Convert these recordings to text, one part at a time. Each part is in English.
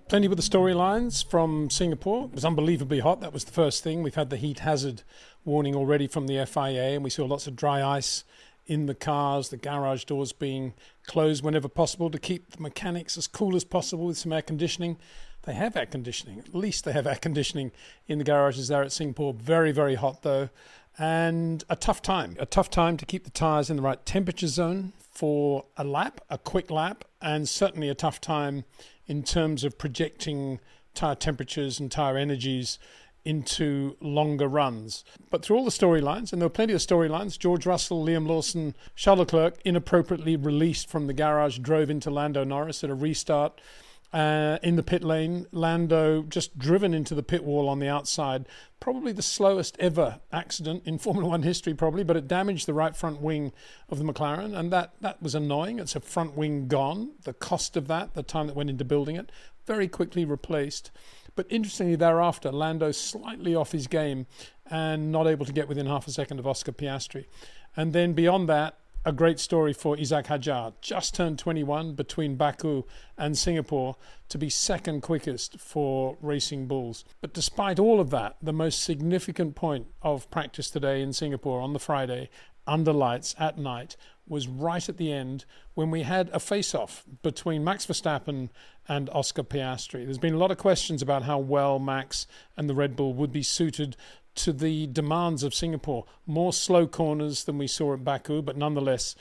Plenty with the storylines from Singapore. It was unbelievably hot. That was the first thing. We've had the heat hazard warning already from the FIA, and we saw lots of dry ice in the cars, the garage doors being closed whenever possible to keep the mechanics as cool as possible with some air conditioning. They have air conditioning. At least they have air conditioning in the garages there at Singapore. Very, very hot though. And a tough time to keep the tyres in the right temperature zone for a lap, a quick lap, and certainly a tough time in terms of projecting tyre temperatures and tyre energies into longer runs. But through all the storylines, and there were plenty of storylines, George Russell, Liam Lawson, Charles Leclerc inappropriately released from the garage, drove into Lando Norris at a restart. In the pit lane, Lando just driven into the pit wall on the outside. Probably the slowest ever accident in Formula One history, probably, but it damaged the right front wing of the McLaren, and that was annoying. It's a front wing gone. The cost of that, the time that went into building it, very quickly replaced. But interestingly, thereafter, Lando slightly off his game and not able to get within half a second of Oscar Piastri. And then beyond that, a great story for Isaac Hadjar, just turned 21 between Baku and Singapore to be second quickest for Racing Bulls. But despite all of that, the most significant point of practice today in Singapore on the Friday, under lights at night, was right at the end when we had a face-off between Max Verstappen and Oscar Piastri. There's been a lot of questions about how well Max and the Red Bull would be suited to the demands of Singapore. More slow corners than we saw at Baku, but nonetheless,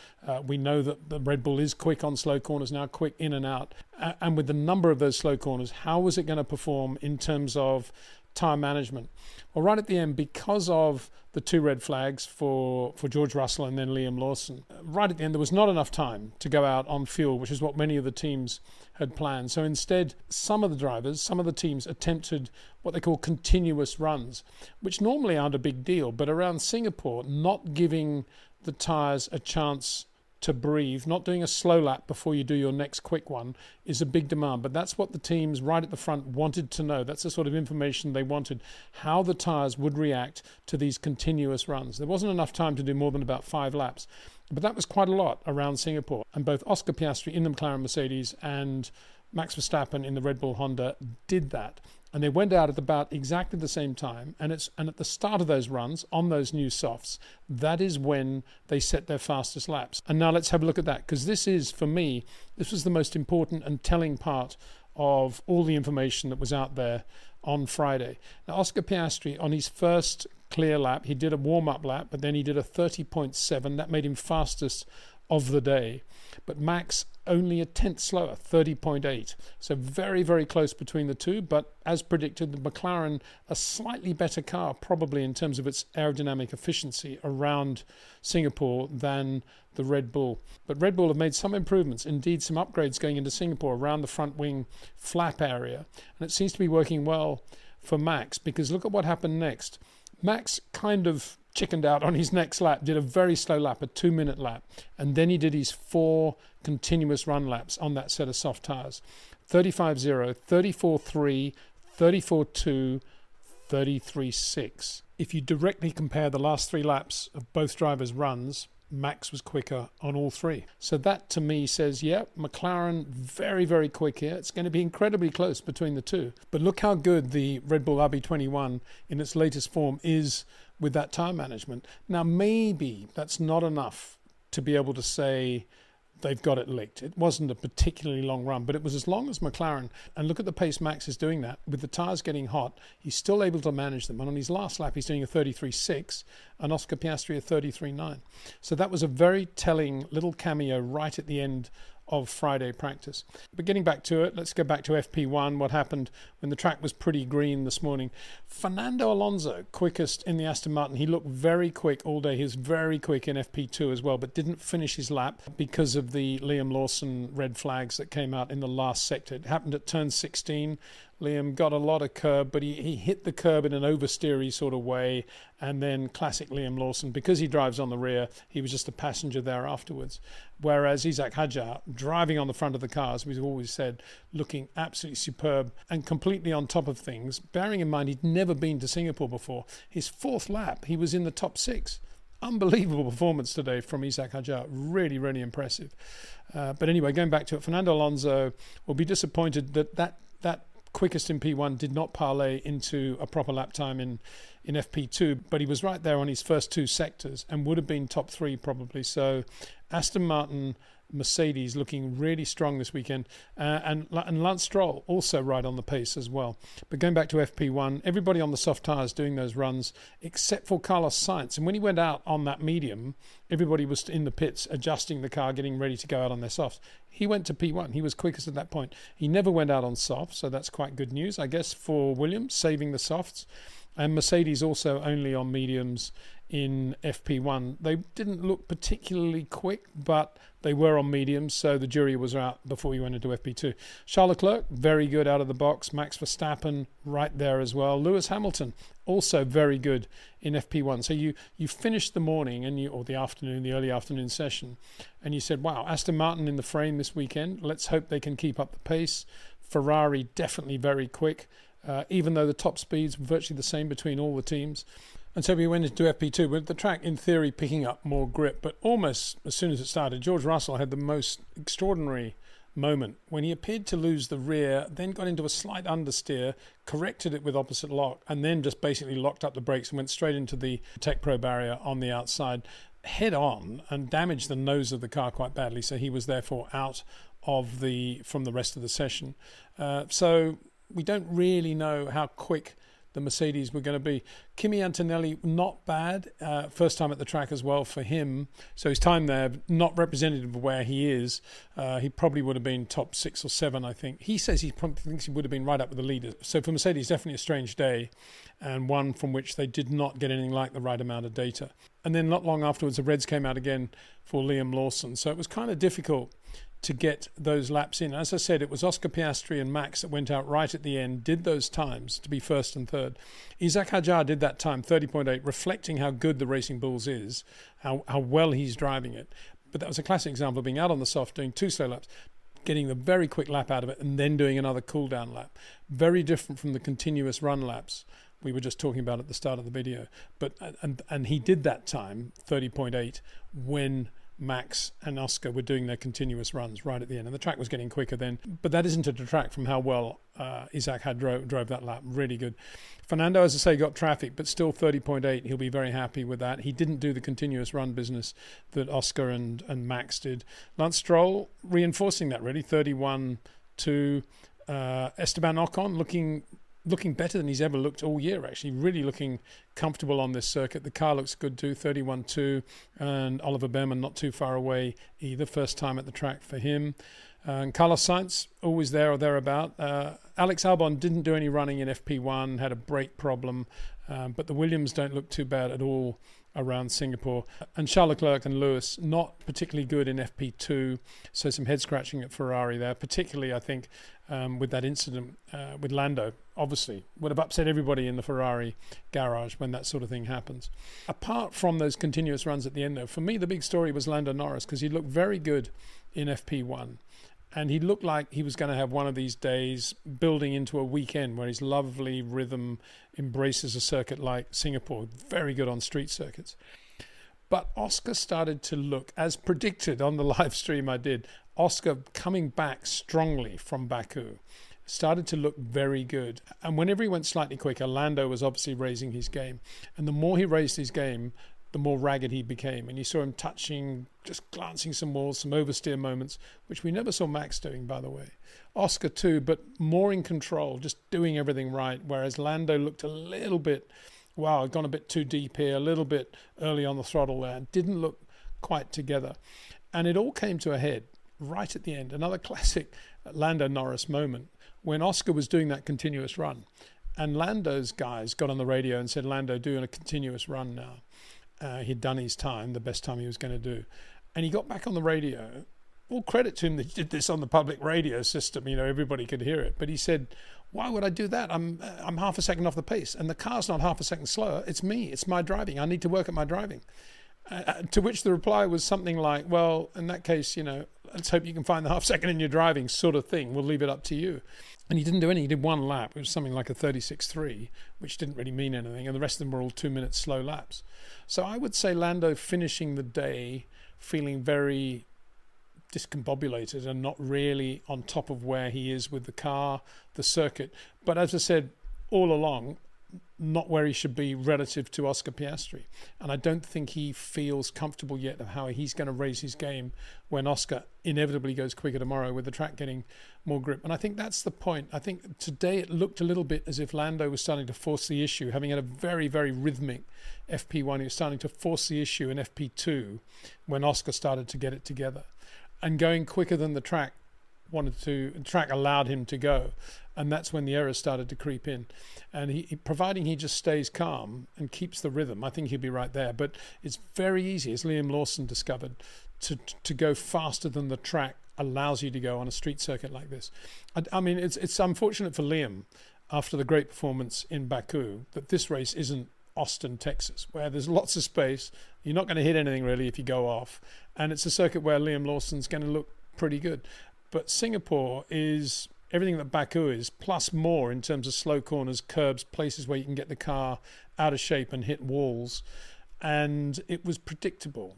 we know that the Red Bull is quick on slow corners now, quick in and out. And with the number of those slow corners, how was it going to perform in terms of tyre management? Well, right at the end, because of the two red flags for George Russell and then Liam Lawson, right at the end, there was not enough time to go out on fuel, which is what many of the teams had planned. So instead, some of the drivers, some of the teams attempted what they call continuous runs, which normally aren't a big deal, but around Singapore, not giving the tyres a chance to breathe, not doing a slow lap before you do your next quick one is a big demand. But that's what the teams right at the front wanted to know. That's the sort of information they wanted, how the tyres would react to these continuous runs. There wasn't enough time to do more than about 5 laps, but that was quite a lot around Singapore. And both Oscar Piastri in the McLaren Mercedes and Max Verstappen in the Red Bull Honda did that. And they went out at about exactly the same time. And at the start of those runs, on those new softs, that is when they set their fastest laps. And now let's have a look at that, because this is, for me, this was the most important and telling part of all the information that was out there on Friday. Now, Oscar Piastri, on his first clear lap, he did a warm-up lap, but then he did a 30.7. That made him fastest of the day. But Max only a tenth slower, 30.8. So very, very close between the two. But as predicted, the McLaren, a slightly better car, probably in terms of its aerodynamic efficiency around Singapore than the Red Bull. But Red Bull have made some improvements, indeed some upgrades going into Singapore around the front wing flap area. And it seems to be working well for Max, because look at what happened next. Max kind of chickened out on his next lap, did a very slow lap, a 2-minute lap, and then he did his 4 continuous run laps on that set of soft tyres. 35.0, 34.3, 34.2, 33.6. If you directly compare the last 3 laps of both drivers' runs, Max was quicker on all 3. So that to me says, yeah, McLaren very, very quick here. It's going to be incredibly close between the two. But look how good the Red Bull RB21 in its latest form is with that tyre management. Now, maybe that's not enough to be able to say they've got it licked. It wasn't a particularly long run, but it was as long as McLaren. And look at the pace Max is doing that. With the tyres getting hot, he's still able to manage them. And on his last lap, he's doing a 33.6 and Oscar Piastri a 33.9. So that was a very telling little cameo right at the end of Friday practice. But getting back to it, let's go back to FP1, what happened when the track was pretty green this morning. Fernando Alonso, quickest in the Aston Martin. He looked very quick all day. He was very quick in FP2 as well, but didn't finish his lap because of the Liam Lawson red flags that came out in the last sector. It happened at turn 16. Liam got a lot of curb, but he hit the curb in an oversteery sort of way. And then classic Liam Lawson, because he drives on the rear, he was just a passenger there afterwards. Whereas Isaac Hadjar, driving on the front of the car, as we've always said, looking absolutely superb and completely on top of things. Bearing in mind, he'd never been to Singapore before. His fourth lap, he was in the top 6. Unbelievable performance today from Isaac Hadjar. Really, really impressive. But anyway, going back to it, Fernando Alonso will be disappointed that quickest in P1 did not parlay into a proper lap time in FP2, but he was right there on his first 2 sectors and would have been top 3 probably. So Aston Martin, Mercedes looking really strong this weekend, and Lance Stroll also right on the pace as well. But going back to FP1, everybody on the soft tyres doing those runs except for Carlos Sainz, and when he went out on that medium, everybody was in the pits adjusting the car, getting ready to go out on their softs. He went to P1. He was quickest at that point. He never went out on softs, so that's quite good news, I guess, for Williams, saving the softs. And Mercedes also only on mediums in FP1. They didn't look particularly quick, but they were on mediums, so the jury was out before we went into FP2. Charles Leclerc, very good out of the box. Max Verstappen, right there as well. Lewis Hamilton, also very good in FP1. So you finished the morning or the afternoon, the early afternoon session, and you said, wow, Aston Martin in the frame this weekend. Let's hope they can keep up the pace. Ferrari, definitely very quick. Even though the top speeds were virtually the same between all the teams. And so we went into FP2 with the track, in theory, picking up more grip. But almost as soon as it started, George Russell had the most extraordinary moment when he appeared to lose the rear, then got into a slight understeer, corrected it with opposite lock, and then just basically locked up the brakes and went straight into the Tech Pro barrier on the outside, head on, and damaged the nose of the car quite badly. So he was therefore out from the rest of the session. So we don't really know how quick the Mercedes were going to be. Kimi Antonelli, not bad. First time at the track as well for him. So his time there, not representative of where he is. He probably would have been top 6 or 7, I think. He says he probably thinks he would have been right up with the leaders. So for Mercedes, definitely a strange day, and one from which they did not get anything like the right amount of data. And then not long afterwards, the Reds came out again for Liam Lawson. So it was kind of difficult to get those laps in. As I said, it was Oscar Piastri and Max that went out right at the end, did those times to be first and third. Isaac Hadjar did that time, 30.8, reflecting how good the Racing Bulls is, how well he's driving it. But that was a classic example of being out on the soft, doing 2 slow laps, getting the very quick lap out of it, and then doing another cool-down lap. Very different from the continuous run laps we were just talking about at the start of the video. But and he did that time, 30.8, when Max and Oscar were doing their continuous runs right at the end, and the track was getting quicker then. But that isn't to detract from how well Isaac had drove that lap. Really good. Fernando, as I say, got traffic, but still 30.8. He'll be very happy with that. He didn't do the continuous run business that Oscar and Max did. Lance Stroll reinforcing that, really, 31.2. Esteban Ocon looking better than he's ever looked all year, actually. Really looking comfortable on this circuit. The car looks good too, 31.2. And Oliver Behrman not too far away either. First time at the track for him. And Carlos Sainz, always there or thereabout. Alex Albon didn't do any running in FP1, had a brake problem. But the Williams don't look too bad at all around Singapore. And Charles Leclerc and Lewis, not particularly good in FP2. So some head scratching at Ferrari there, particularly, I think, with that incident with Lando. Obviously, would have upset everybody in the Ferrari garage when that sort of thing happens. Apart from those continuous runs at the end, though, for me, the big story was Lando Norris, because he looked very good in FP1. And he looked like he was going to have one of these days building into a weekend where his lovely rhythm embraces a circuit like Singapore. Very good on street circuits. But Oscar started to look, as predicted on the live stream I did, Oscar coming back strongly from Baku, started to look very good. And whenever he went slightly quicker, Lando was obviously raising his game. And the more he raised his game, the more ragged he became. And you saw him touching, just glancing some walls, some oversteer moments, which we never saw Max doing, by the way. Oscar too, but more in control, just doing everything right. Whereas Lando looked a little bit, wow, gone a bit too deep here, a little bit early on the throttle there. Didn't look quite together. And it all came to a head right at the end. Another classic Lando Norris moment when Oscar was doing that continuous run. And Lando's guys got on the radio and said, Lando, doing a continuous run now. He'd done his time, the best time he was going to do. And he got back on the radio all credit to him that he did this on the public radio system. Everybody could hear it. But he said, why would I do that? I'm half a second off the pace, and the car's not half a second slower. It's me. It's my driving. I need to work at my driving. To which the reply was something like, well, in that case, let's hope you can find the half second in your driving, sort of thing. We'll leave it up to you. And he didn't do any. He did one lap. It was something like a 36.3, which didn't really mean anything. And the rest of them were all 2 minutes slow laps. So I would say Lando finishing the day feeling very discombobulated and not really on top of where he is with the car, the circuit. But as I said all along, not where he should be relative to Oscar Piastri. And I don't think he feels comfortable yet of how he's going to raise his game when Oscar inevitably goes quicker tomorrow with the track getting more grip. And I think that's the point. I think today it looked a little bit as if Lando was starting to force the issue, having had a very, very rhythmic FP1. He was starting to force the issue in FP2 when Oscar started to get it together. And going quicker than the track allowed him to go. And that's when the errors started to creep in. And he providing he just stays calm and keeps the rhythm, I think he'll be right there. But it's very easy, as Liam Lawson discovered, to go faster than the track allows you to go on a street circuit like this. I mean, it's unfortunate for Liam, after the great performance in Baku, that this race isn't Austin, Texas, where there's lots of space. You're not going to hit anything really if you go off. And it's a circuit where Liam Lawson's going to look pretty good. But Singapore is everything that Baku is, plus more in terms of slow corners, curbs, places where you can get the car out of shape and hit walls. And it was predictable.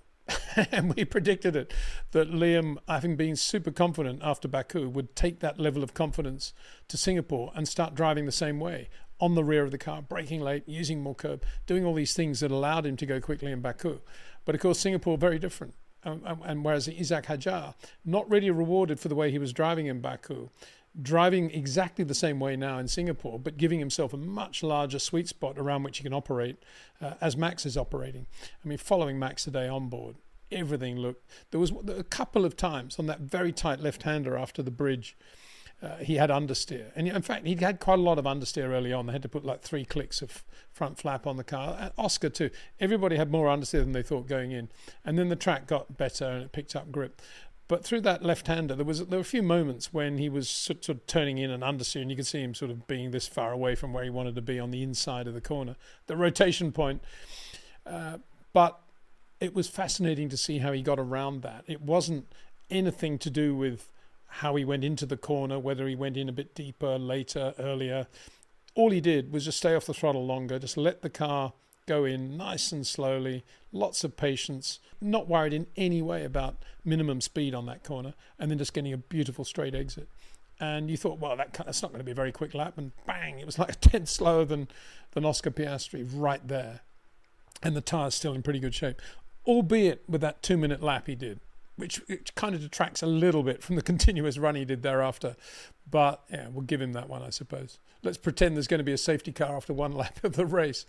And we predicted it, that Liam, having been super confident after Baku, would take that level of confidence to Singapore and start driving the same way, on the rear of the car, braking late, using more curb, doing all these things that allowed him to go quickly in Baku. But of course, Singapore, very different. And whereas Isaac Hadjar, not really rewarded for the way he was driving in Baku, driving exactly the same way now in Singapore, but giving himself a much larger sweet spot around which he can operate as Max is operating. I mean, following Max today on board, everything looked... There was a couple of times on that very tight left-hander after the bridge, he had understeer. And in fact, he'd had quite a lot of understeer early on. They had to put like 3 clicks of front flap on the car. And Oscar too. Everybody had more understeer than they thought going in. And then the track got better and it picked up grip. But through that left-hander, there were a few moments when he was sort of turning in and understeer, and you could see him sort of being this far away from where he wanted to be on the inside of the corner, the rotation point. But it was fascinating to see how he got around that. It wasn't anything to do with how he went into the corner, whether he went in a bit deeper, later, earlier. All he did was just stay off the throttle longer, just let the car go in nice and slowly, lots of patience, not worried in any way about minimum speed on that corner, and then just getting a beautiful straight exit. And you thought, well, that's not going to be a very quick lap, and bang, it was like a tenth slower than Oscar Piastri right there. And the tyre's still in pretty good shape, albeit with that 2-minute lap he did, which kind of detracts a little bit from the continuous run he did thereafter. But yeah, we'll give him that one, I suppose. Let's pretend there's going to be a safety car after one lap of the race.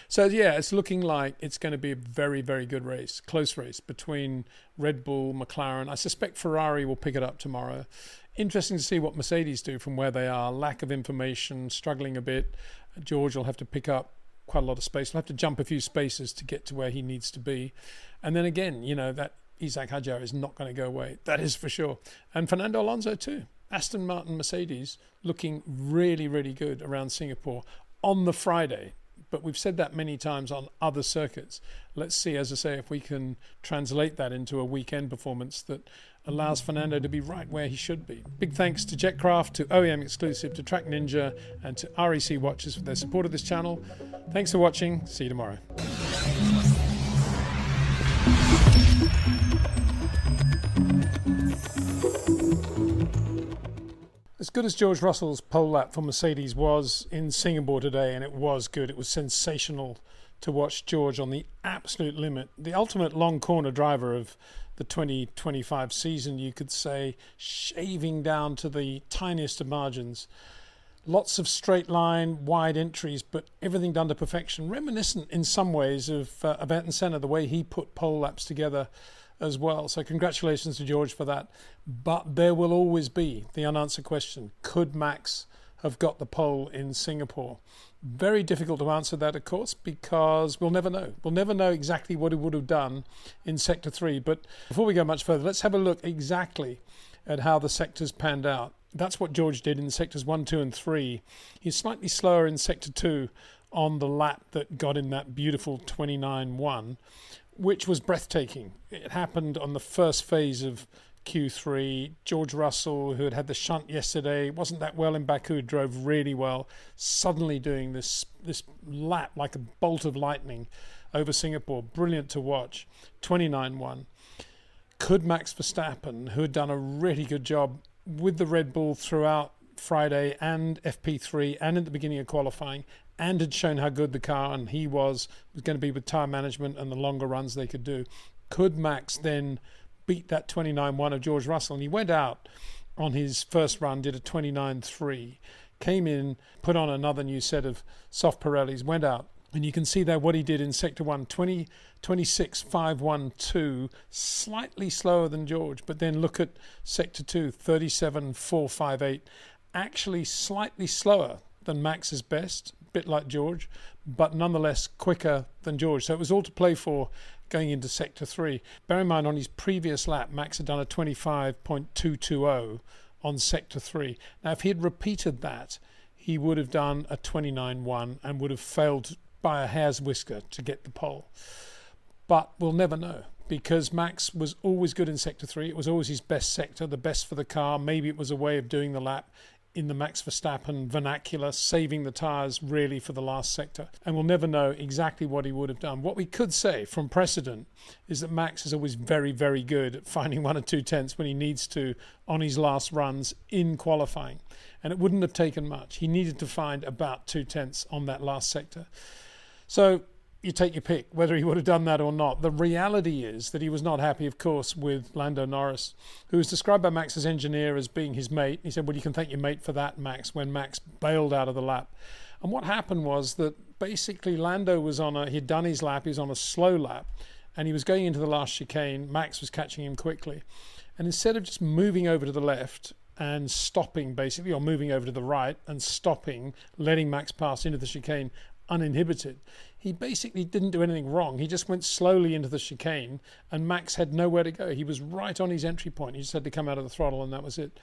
So yeah, it's looking like it's going to be a very, very good race, close race between Red Bull, McLaren. I suspect Ferrari will pick it up tomorrow. Interesting to see what Mercedes do from where they are. Lack of information, struggling a bit. George will have to pick up quite a lot of space. He'll have to jump a few spaces to get to where he needs to be. And then again, that Isaac Hadjar is not going to go away. That is for sure. And Fernando Alonso too. Aston Martin, Mercedes looking really, really good around Singapore on the Friday. But we've said that many times on other circuits. Let's see, as I say, if we can translate that into a weekend performance that allows Fernando to be right where he should be. Big thanks to Jetcraft, to OEM Exclusive, to Track Ninja, and to REC Watches for their support of this channel. Thanks for watching. See you tomorrow. As good as George Russell's pole lap for Mercedes was in Singapore today, and it was good, it was sensational to watch George on the absolute limit. The ultimate long corner driver of the 2025 season, you could say, shaving down to the tiniest of margins. Lots of straight line, wide entries, but everything done to perfection. Reminiscent in some ways of Ayrton Senna, the way he put pole laps together as well. So congratulations to George for that. But there will always be the unanswered question, could Max have got the pole in Singapore? Very difficult to answer that, of course, because we'll never know. We'll never know exactly what he would have done in Sector 3. But before we go much further, let's have a look exactly at how the sectors panned out. That's what George did in Sectors 1, 2 and 3. He's slightly slower in Sector 2 on the lap that got him that beautiful 29.1, which was breathtaking. It happened on the first phase of Q3. George Russell, who had had the shunt yesterday, wasn't that well in Baku, drove really well, suddenly doing this lap like a bolt of lightning over Singapore. Brilliant to watch. 29.1. Could Max Verstappen, who had done a really good job with the Red Bull throughout Friday and FP3 and at the beginning of qualifying, and had shown how good the car and he was going to be with tyre management and the longer runs they could do, could Max then beat that 29.1 of George Russell? And he went out on his first run, did a 29.3, came in, put on another new set of soft Pirellis, went out. And you can see there what he did in Sector 1, 26.512, slightly slower than George. But then look at Sector 2, 37.458, actually slightly slower than Max's best, a bit like George, but nonetheless quicker than George. So it was all to play for going into Sector 3. Bear in mind, on his previous lap, Max had done a 25.220 on Sector 3. Now, if he had repeated that, he would have done a 29.1 and would have failed by a hair's whisker to get the pole. But we'll never know, because Max was always good in Sector 3. It was always his best sector, the best for the car. Maybe it was a way of doing the lap in the Max Verstappen vernacular, saving the tyres really for the last sector. And we'll never know exactly what he would have done. What we could say from precedent is that Max is always very, very good at finding 1 or 2 tenths when he needs to on his last runs in qualifying. And it wouldn't have taken much. He needed to find about 2 tenths on that last sector. So you take your pick, whether he would have done that or not. The reality is that he was not happy, of course, with Lando Norris, who was described by Max's engineer as being his mate. He said, well, you can thank your mate for that, Max, when Max bailed out of the lap. And what happened was that basically Lando was he'd done his lap, he was on a slow lap, and he was going into the last chicane. Max was catching him quickly. And instead of just moving over to the left and stopping, basically, or moving over to the right and stopping, letting Max pass into the chicane uninhibited, he basically didn't do anything wrong. He just went slowly into the chicane and Max had nowhere to go. He was right on his entry point. He just had to come out of the throttle and that was it.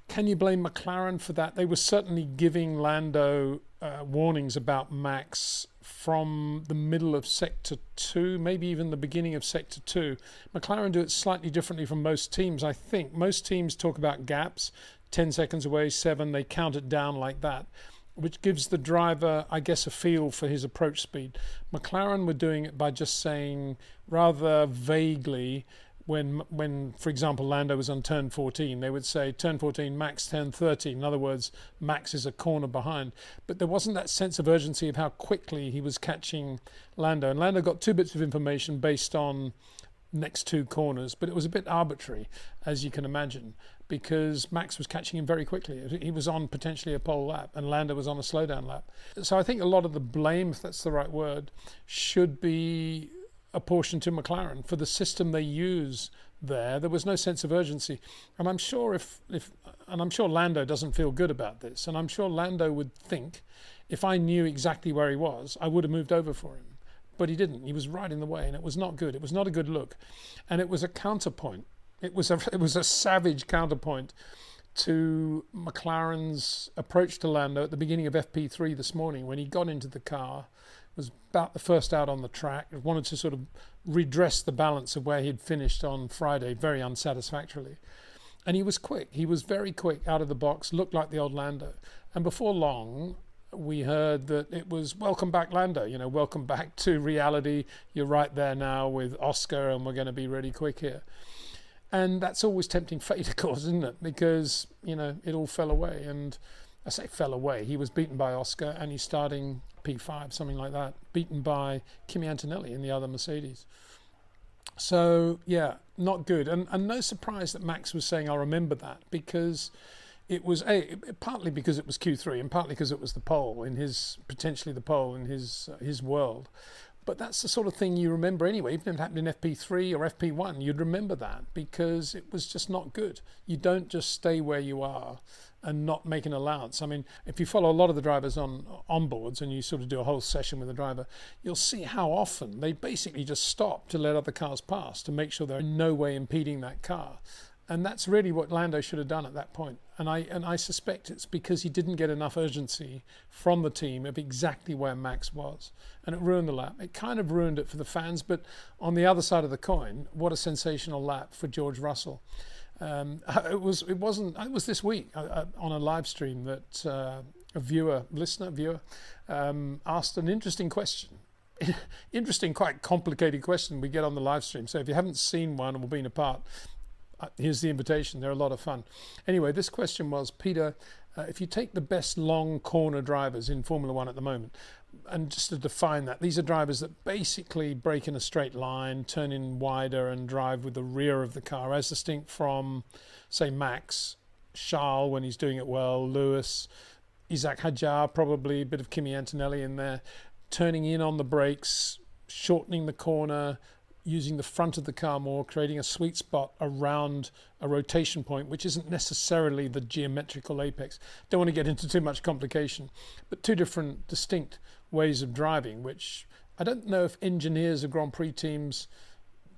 Can you blame McLaren for that? They were certainly giving Lando warnings about Max from the middle of Sector 2, maybe even the beginning of Sector 2. McLaren do it slightly differently from most teams, I think. Most teams talk about gaps, 10 seconds away, 7, they count it down like that, which gives the driver, I guess, a feel for his approach speed. McLaren were doing it by just saying rather vaguely when, for example, Lando was on turn 14, they would say turn 14, Max turn 13. In other words, Max is a corner behind. But there wasn't that sense of urgency of how quickly he was catching Lando. And Lando got 2 bits of information based on next 2 corners, but it was a bit arbitrary, as you can imagine, because Max was catching him very quickly. He was on potentially a pole lap and Lando was on a slowdown lap. So I think a lot of the blame, if that's the right word, should be apportioned to McLaren for the system they use there. There was no sense of urgency. And I'm sure I'm sure Lando doesn't feel good about this. And I'm sure Lando would think, if I knew exactly where he was, I would have moved over for him. But he didn't. He was right in the way, and it was not good. It was not a good look. And it was a counterpoint. It was a savage counterpoint to McLaren's approach to Lando at the beginning of FP3 this morning when he got into the car, was about the first out on the track, wanted to sort of redress the balance of where he'd finished on Friday very unsatisfactorily. And he was quick. He was very quick out of the box, looked like the old Lando. And before long, we heard that it was welcome back Lando, welcome back to reality. You're right there now with Oscar and we're going to be really quick here. And that's always tempting fate, of course, isn't it? Because, it all fell away. And I say fell away. He was beaten by Oscar and he's starting P5, something like that, beaten by Kimi Antonelli in the other Mercedes. So, yeah, not good. And no surprise that Max was saying, I remember that, because it was partly because it was Q3 and partly because it was potentially the pole in his world. But that's the sort of thing you remember anyway. Even if it happened in FP3 or FP1, you'd remember that because it was just not good. You don't just stay where you are and not make an allowance. I mean, if you follow a lot of the drivers on onboards and you sort of do a whole session with the driver, you'll see how often they basically just stop to let other cars pass to make sure they're in no way impeding that car. And that's really what Lando should have done at that point. And I suspect it's because he didn't get enough urgency from the team of exactly where Max was. And it ruined the lap. It kind of ruined it for the fans. But on the other side of the coin, what a sensational lap for George Russell. It was this week on a live stream that a listener asked an interesting question. Interesting, quite complicated question we get on the live stream. So if you haven't seen one or been a part, here's the invitation. They're a lot of fun. Anyway, this question was, Peter, if you take the best long corner drivers in Formula One at the moment, and just to define that, these are drivers that basically brake in a straight line, turn in wider and drive with the rear of the car, as distinct from, say, Max, Charles when he's doing it well, Lewis, Isaac Hadjar, probably a bit of Kimi Antonelli in there, turning in on the brakes, shortening the corner, using the front of the car more, creating a sweet spot around a rotation point, which isn't necessarily the geometrical apex. Don't want to get into too much complication, but two different distinct ways of driving, which I don't know if engineers of Grand Prix teams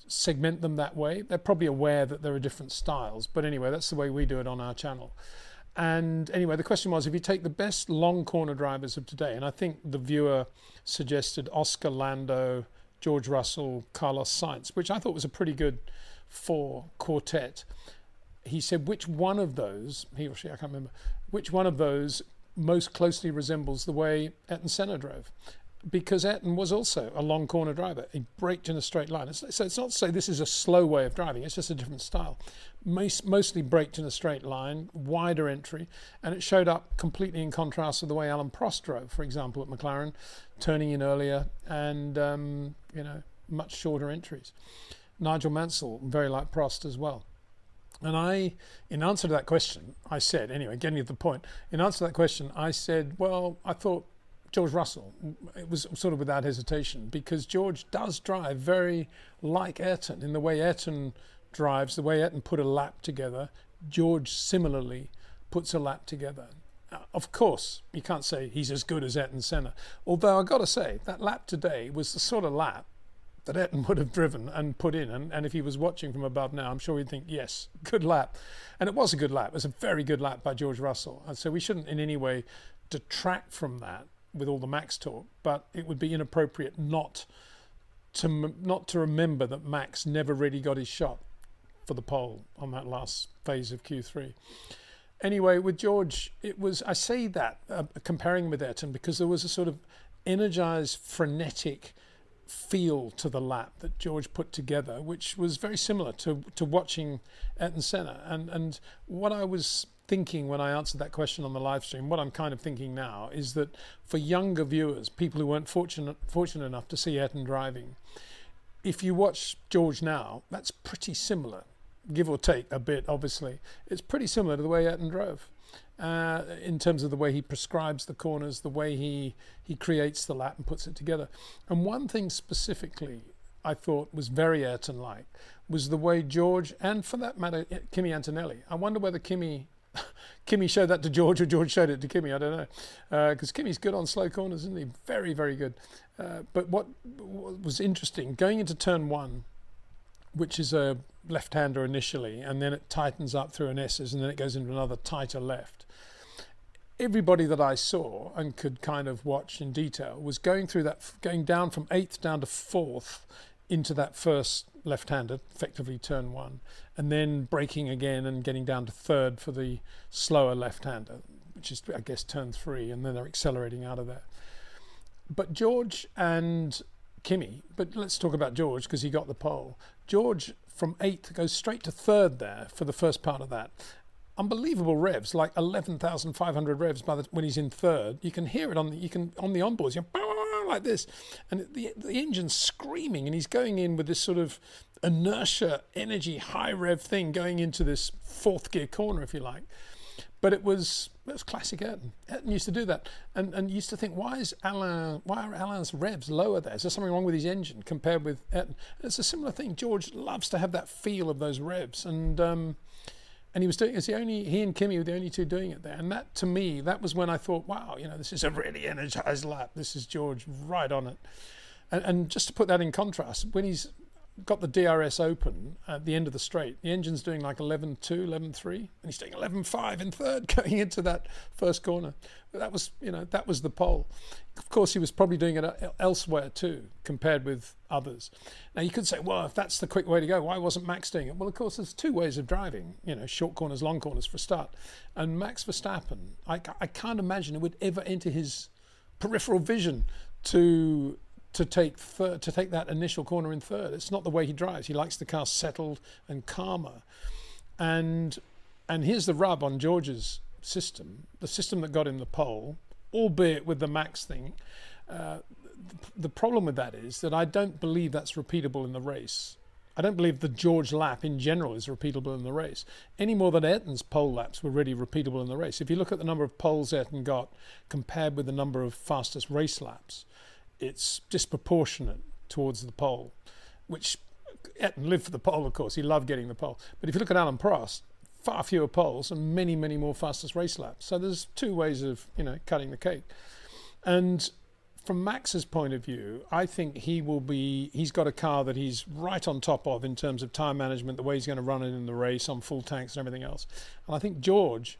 segment them that way. They're probably aware that there are different styles, but anyway, that's the way we do it on our channel. And anyway, the question was, if you take the best long corner drivers of today, and I think the viewer suggested Oscar, Lando, George Russell, Carlos Sainz, which I thought was a pretty good quartet. He said, which one of those, he or she, I can't remember, which one of those most closely resembles the way Ayrton Senna drove? Because Ayrton was also a long corner driver. He braked in a straight line. So it's not to say this is a slow way of driving, it's just a different style. Mostly braked in a straight line, wider entry, and it showed up completely in contrast to the way Alan Prost drove, for example, at McLaren, turning in earlier and much shorter entries. Nigel Mansell, very like Prost as well. And in answer to that question, I said, anyway, getting to the point, in answer to that question, I said, well, I thought George Russell. It was sort of without hesitation, because George does drive very like Ayrton in the way Ayrton drives, the way Ayrton put a lap together. George similarly puts a lap together. Of course, you can't say he's as good as Ayrton Senna, although I've got to say that lap today was the sort of lap that Ayrton would have driven and put in, and if he was watching from above now, I'm sure he'd think, yes, good lap. And it was a good lap. It was a very good lap by George Russell, and so we shouldn't in any way detract from that with all the Max talk, but it would be inappropriate not to remember that Max never really got his shot for the pole on that last phase of Q3. Anyway, with George, it was, I say that comparing with Ayrton because there was a sort of energized, frenetic feel to the lap that George put together, which was very similar to watching Ayrton Senna. And what I was thinking when I answered that question on the live stream, what I'm kind of thinking now is that for younger viewers, people who weren't fortunate enough to see Ayrton driving, if you watch George now, that's pretty similar, give or take a bit, obviously. It's pretty similar to the way Ayrton drove in terms of the way he prescribes the corners, the way he creates the lap and puts it together. And one thing specifically I thought was very Ayrton-like was the way George, and for that matter, Kimi Antonelli. I wonder whether Kimi showed that to George or George showed it to Kimi, I don't know. Because Kimi's good on slow corners, isn't he? Very, very good. But what was interesting, going into turn one, which is a left-hander initially, and then it tightens up through an S's, and then it goes into another tighter left. Everybody that I saw and could kind of watch in detail was going through that, going down from 8th down to 4th into that first left-hander, effectively turn one, and then braking again and getting down to 3rd for the slower left-hander, which is, I guess, turn 3, and then they're accelerating out of there. But George and Kimi, but let's talk about George because he got the pole. George from 8th goes straight to 3rd there for the first part of that. Unbelievable revs, like 11,500 revs when he's in 3rd. You can hear it on the onboards, like this, and the engine's screaming, and he's going in with this sort of inertia, energy, high rev thing going into this 4th gear corner, if you like. But it was classic Ayrton. Ayrton used to do that, and used to think, why are Alain's revs lower there? Is there something wrong with his engine compared with Ayrton? And it's a similar thing. George loves to have that feel of those revs, and And he was doing, he and Kimi were the only two doing it there. And that, to me, that was when I thought, wow, this is a really energized lap. This is George right on it. And just to put that in contrast, when he's got the DRS open at the end of the straight, the engine's doing like 11.2, 11.3, and he's doing 11.5 in third going into that first corner. But that was, that was the pole. Of course, he was probably doing it elsewhere too, compared with others. Now you could say, well, if that's the quick way to go, why wasn't Max doing it? Well, of course, there's two ways of driving, short corners, long corners for a start. And Max Verstappen, I can't imagine it would ever enter his peripheral vision to take that initial corner in third. It's not the way he drives. He likes the car settled and calmer. And here's the rub on George's system, the system that got him the pole, albeit with the Max thing. The problem with that is that I don't believe that's repeatable in the race. I don't believe the George lap in general is repeatable in the race, any more than Ayrton's pole laps were really repeatable in the race. If you look at the number of poles Ayrton got compared with the number of fastest race laps, it's disproportionate towards the pole, which Ayrton lived for the pole, of course. He loved getting the pole. But if you look at Alan Prost, far fewer poles and many, many more fastest race laps. So there's two ways of, cutting the cake. And from Max's point of view, I think he's got a car that he's right on top of in terms of tyre management, the way he's going to run it in the race on full tanks and everything else. And I think George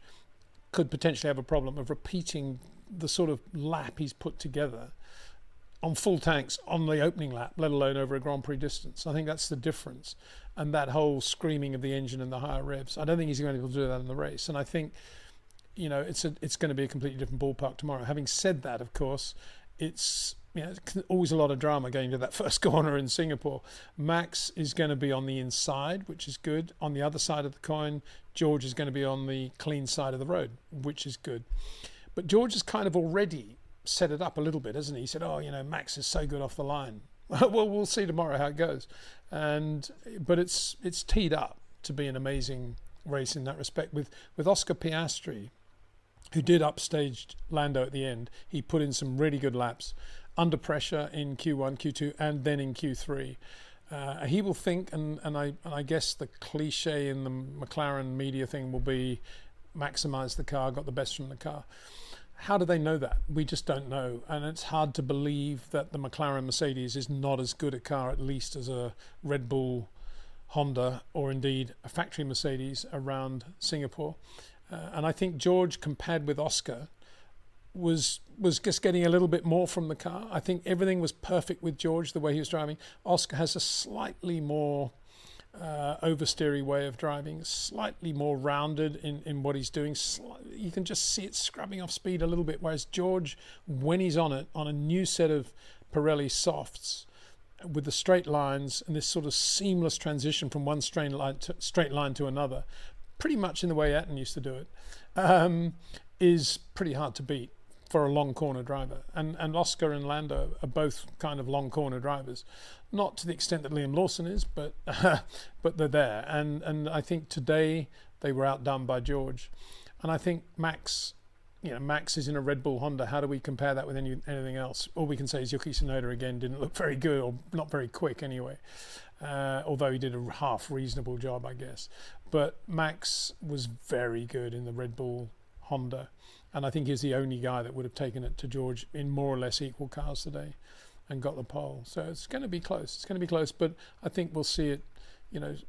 could potentially have a problem of repeating the sort of lap he's put together on full tanks on the opening lap, let alone over a Grand Prix distance. I think that's the difference. And that whole screaming of the engine and the higher revs, I don't think he's going to be able to do that in the race. And I think, it's going to be a completely different ballpark tomorrow. Having said that, of course, it's always a lot of drama going to that first corner in Singapore. Max is going to be on the inside, which is good. On the other side of the coin, George is going to be on the clean side of the road, which is good. But George has kind of already set it up a little bit, hasn't he? He said, Max is so good off the line. Well, we'll see tomorrow how it goes. But it's teed up to be an amazing race in that respect. With Oscar Piastri, who did upstage Lando at the end, he put in some really good laps under pressure in Q1, Q2, and then in Q3. He will think, and I guess the cliche in the McLaren media thing will be maximize the car, got the best from the car. How do they know that? We just don't know. And it's hard to believe that the McLaren Mercedes is not as good a car, at least as a Red Bull, Honda, or indeed a factory Mercedes around Singapore. And I think George, compared with Oscar, was just getting a little bit more from the car. I think everything was perfect with George, the way he was driving. Oscar has a slightly more oversteery way of driving, slightly more rounded in what he's doing. You can just see it scrubbing off speed a little bit, whereas George, when he's on it, on a new set of Pirelli softs, with the straight lines and this sort of seamless transition from one straight line to another, pretty much in the way Ayrton used to do it, is pretty hard to beat for a long corner driver. And Oscar and Lando are both kind of long corner drivers. Not to the extent that Liam Lawson is, but they're there. And I think today they were outdone by George. And I think Max is in a Red Bull Honda. How do we compare that with anything else? All we can say is Yuki Tsunoda again didn't look very good, or not very quick anyway. Although he did a half reasonable job, I guess. But Max was very good in the Red Bull Honda. And I think he's the only guy that would have taken it to George in more or less equal cars today and got the pole. So it's going to be close. It's going to be close, but I think we'll see it,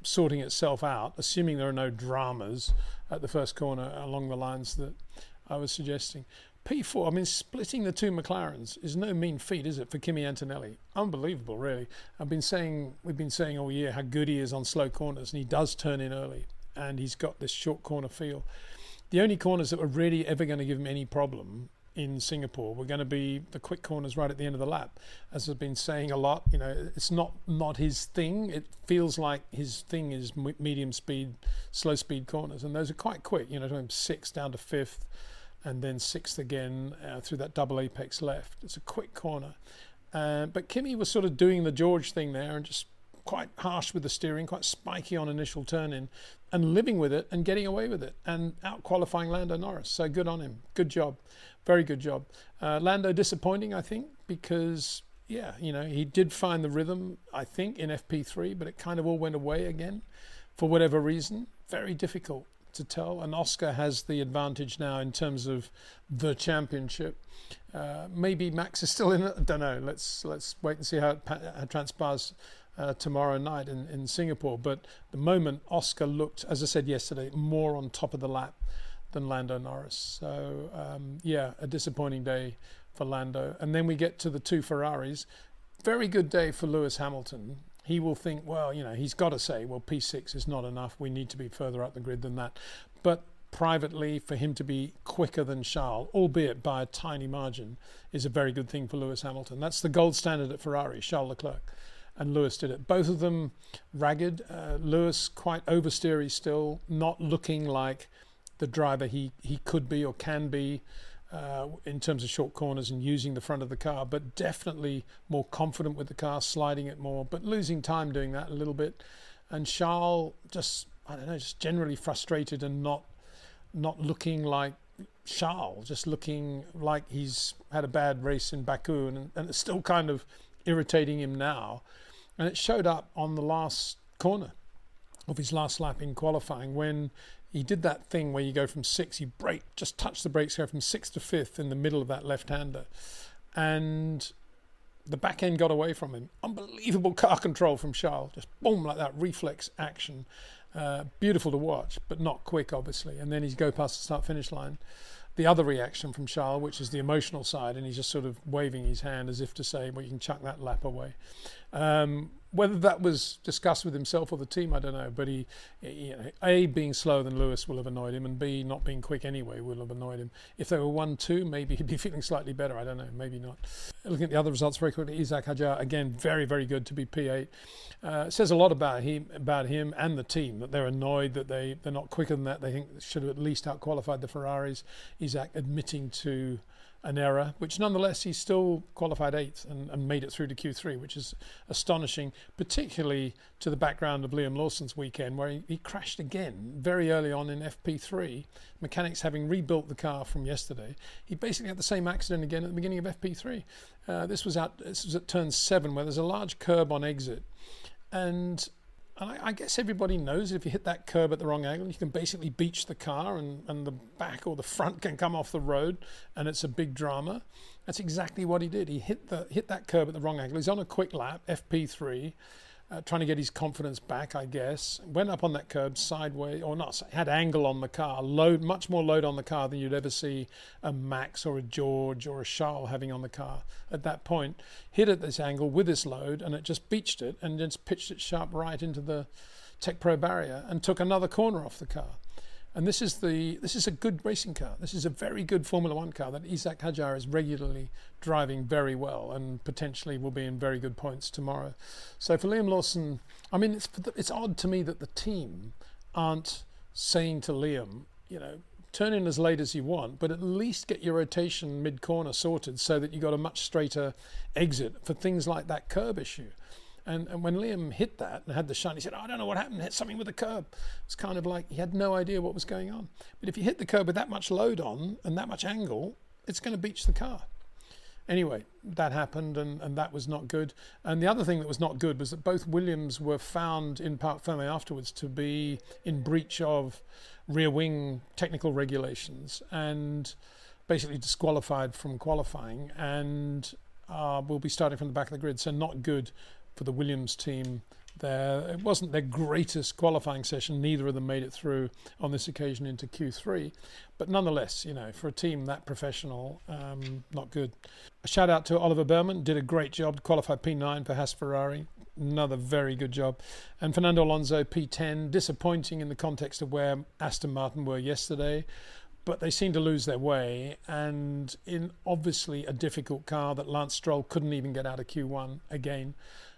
sorting itself out, assuming there are no dramas at the first corner along the lines that I was suggesting. P4, splitting the two McLarens is no mean feat, is it, for Kimi Antonelli? Unbelievable, really. We've been saying all year how good he is on slow corners, and he does turn in early, and he's got this short corner feel. The only corners that were really ever going to give him any problem in Singapore were going to be the quick corners right at the end of the lap. As I've been saying a lot, it's not his thing. It feels like his thing is medium speed, slow speed corners, and those are quite quick. From 6th down to 5th, and then 6th again through that double apex left. It's a quick corner. But Kimi was sort of doing the George thing there and just quite harsh with the steering, quite spiky on initial turn-in, and living with it and getting away with it and out-qualifying Lando Norris. So good on him. Good job. Very good job. Lando disappointing, I think, because, he did find the rhythm, I think, in FP3, but it kind of all went away again for whatever reason. Very difficult to tell, and Oscar has the advantage now in terms of the championship. Maybe Max is still in it. I don't know. Let's wait and see how it transpires tomorrow night in Singapore. But the moment Oscar looked, as I said yesterday, more on top of the lap than Lando Norris. So yeah, a disappointing day for Lando. And then we get to the two Ferraris. Very good day for Lewis Hamilton. He will think, well, you know, he's got to say, well, P6 is not enough. We need to be further up the grid than that. But privately, for him to be quicker than Charles, albeit by a tiny margin, is a very good thing for Lewis Hamilton. That's the gold standard at Ferrari, Charles Leclerc. And Lewis did it. Both of them ragged. Lewis quite oversteery still, not looking like the driver he could be or can be in terms of short corners and using the front of the car, but definitely more confident with the car, sliding it more, but losing time doing that a little bit. And Charles just, I don't know, just generally frustrated and not looking like Charles, just looking like he's had a bad race in Baku, and it's still kind of irritating him now. And it showed up on the last corner of his last lap in qualifying when he did that thing where you go from six, you brake, just touch the brakes, go from sixth to fifth in the middle of that left-hander. And the back end got away from him. Unbelievable car control from Charles. Just boom, like that reflex action. Beautiful to watch, but not quick, obviously. And then he's go past the start-finish line. The other reaction from Charles, which is the emotional side, and he's just sort of waving his hand as if to say, well, you can chuck that lap away. Whether that was discussed with himself or the team, I don't know. But he you know, A, being slower than Lewis will have annoyed him, and B, not being quick anyway will have annoyed him. If they were 1-2, maybe he'd be feeling slightly better. I don't know, maybe not. Looking at the other results very quickly, Isaac Hadjar, again, very, very good to be P8. It says a lot about him and the team, that they're annoyed that they're not quicker than that. They think they should have at least out-qualified the Ferraris. Isaac admitting to an error, which nonetheless he still qualified 8th and made it through to Q3, which is astonishing, particularly to the background of Liam Lawson's weekend, where he crashed again very early on in FP3. Mechanics having rebuilt the car from yesterday, he basically had the same accident again at the beginning of FP3. This was at turn 7, where there's a large curb on exit, and I guess everybody knows that if you hit that curb at the wrong angle, you can basically beach the car and the back or the front can come off the road, and it's a big drama. That's exactly what he did. He hit that curb at the wrong angle. He's on a quick lap, FP3, trying to get his confidence back, I guess. Went up on that curb sideways, or not, had angle on the car, much more load on the car than you'd ever see a Max or a George or a Charles having on the car at that point. Hit at this angle with this load, and it just beached it and just pitched it sharp right into the Tech Pro barrier and took another corner off the car. And this is a good racing car. This is a very good Formula One car that Isaac Hadjar is regularly driving very well and potentially will be in very good points tomorrow. So for Liam Lawson, I mean, it's odd to me that the team aren't saying to Liam, you know, turn in as late as you want, but at least get your rotation mid-corner sorted so that you got a much straighter exit for things like that curb issue. And when Liam hit that and had the shine, he said, oh, I don't know what happened, hit something with the curb. It's kind of like he had no idea what was going on. But if you hit the curb with that much load on and that much angle, it's going to beach the car. Anyway, that happened, and that was not good. And the other thing that was not good was that both Williams were found in Parc Ferme afterwards to be in breach of rear wing technical regulations and basically disqualified from qualifying, and will be starting from the back of the grid. So not good for the Williams team there. It wasn't their greatest qualifying session. Neither of them made it through on this occasion into Q3. But nonetheless, you know, for a team that professional, not good. A shout out to Oliver Behrman, did a great job, qualified P9 for Haas Ferrari. Another very good job. And Fernando Alonso, P10, disappointing in the context of where Aston Martin were yesterday. But they seem to lose their way, and in obviously a difficult car that Lance Stroll couldn't even get out of Q1 again.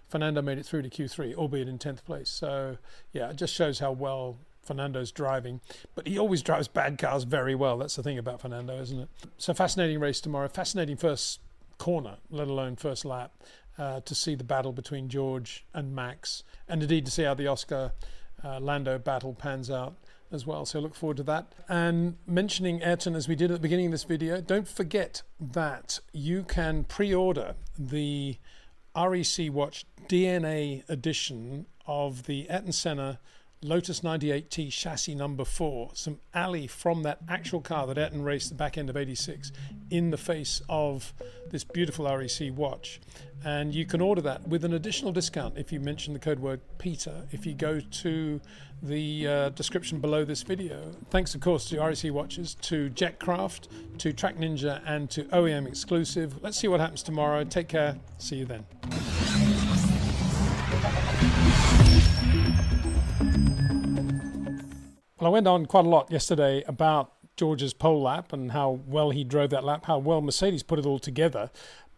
Fernando made it through to Q3, albeit in 10th place. So, yeah, it just shows how well Fernando's driving. But he always drives bad cars very well. That's the thing about Fernando, isn't it? So, fascinating race tomorrow. Fascinating first corner, let alone first lap, to see the battle between George and Max, and indeed to see how the Oscar Lando battle pans out as well. So look forward to that. And mentioning Ayrton as we did at the beginning of this video, don't forget that you can pre-order the REC Watch DNA edition of the Ayrton Senna Lotus 98T chassis number 4, some alley from that actual car that Ayrton raced the back end of 86 in the face of this beautiful REC watch. And you can order that with an additional discount if you mention the code word Peter, if you go to the description below this video. Thanks of course to REC watches, to Jetcraft, to Track Ninja and to OEM Exclusive. Let's see what happens tomorrow. Take care. See you then. Well, I went on quite a lot yesterday about George's pole lap and how well he drove that lap, how well Mercedes put it all together.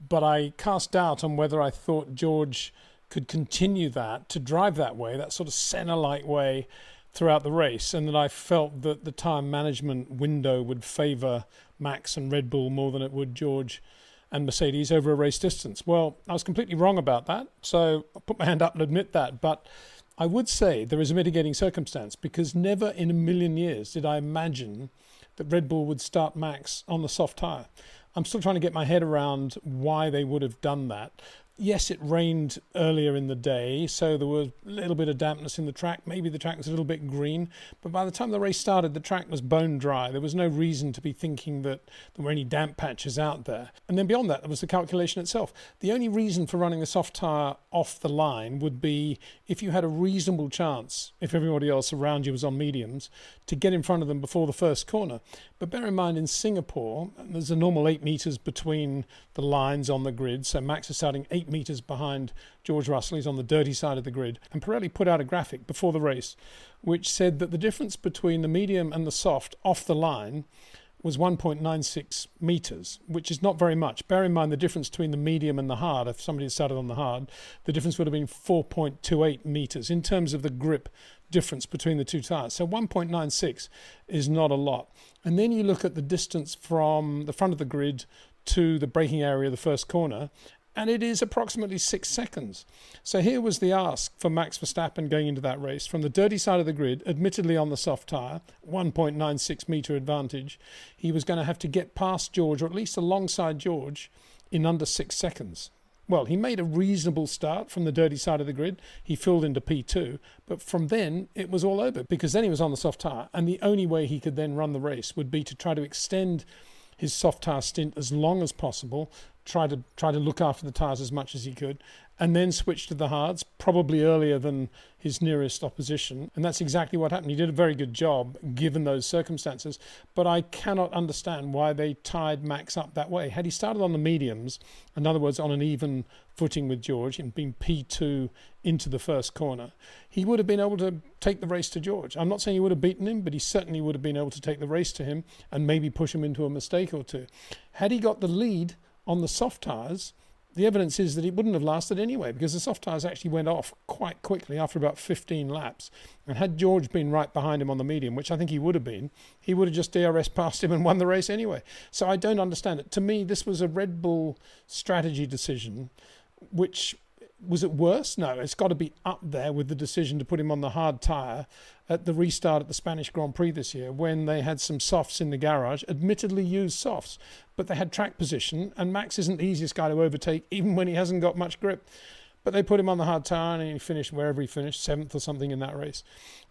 But I cast doubt on whether I thought George could continue that, to drive that way, that sort of Senna-like way throughout the race, and that I felt that the tyre management window would favour Max and Red Bull more than it would George and Mercedes over a race distance. Well, I was completely wrong about that, so I put my hand up and admit that. But I would say there is a mitigating circumstance, because never in a million years did I imagine that Red Bull would start Max on the soft tyre. I'm still trying to get my head around why they would have done that. Yes, it rained earlier in the day, so there was a little bit of dampness in the track. Maybe the track was a little bit green, but by the time the race started, the track was bone dry. There was no reason to be thinking that there were any damp patches out there. And then beyond that, there was the calculation itself. The only reason for running a soft tyre off the line would be if you had a reasonable chance, if everybody else around you was on mediums, to get in front of them before the first corner. But bear in mind, in Singapore, there's a normal 8 metres between the lines on the grid, so Max is starting 8 metres behind George Russell. He's on the dirty side of the grid. And Pirelli put out a graphic before the race which said that the difference between the medium and the soft off the line was 1.96 metres, which is not very much. Bear in mind the difference between the medium and the hard. If somebody had started on the hard, the difference would have been 4.28 metres in terms of the grip difference between the two tyres. So 1.96 is not a lot. And then you look at the distance from the front of the grid to the braking area of the first corner, and it is approximately 6 seconds. So here was the ask for Max Verstappen going into that race. From the dirty side of the grid, admittedly on the soft tyre, 1.96 metre advantage, he was going to have to get past George, or at least alongside George, in under 6 seconds. Well, he made a reasonable start from the dirty side of the grid. He filled into P2, but from then it was all over, because then he was on the soft tyre, and the only way he could then run the race would be to try to extend his soft tyre stint as long as possible, try to look after the tyres as much as he could, and then switch to the hards, probably earlier than his nearest opposition. And that's exactly what happened. He did a very good job given those circumstances, but I cannot understand why they tied Max up that way. Had he started on the mediums, in other words, on an even footing with George and been P2 into the first corner, he would have been able to take the race to George. I'm not saying he would have beaten him, but he certainly would have been able to take the race to him and maybe push him into a mistake or two. Had he got the lead on the soft tyres, the evidence is that it wouldn't have lasted anyway, because the soft tyres actually went off quite quickly after about 15 laps. And had George been right behind him on the medium, which I think he would have been, he would have just DRS past him and won the race anyway. So I don't understand it. To me, this was a Red Bull strategy decision, which was it worse? No, it's got to be up there with the decision to put him on the hard tyre at the restart at the Spanish Grand Prix this year, when they had some softs in the garage, admittedly used softs, but they had track position, and Max isn't the easiest guy to overtake, even when he hasn't got much grip. But they put him on the hard tyre, and he finished wherever he finished, 7th or something in that race.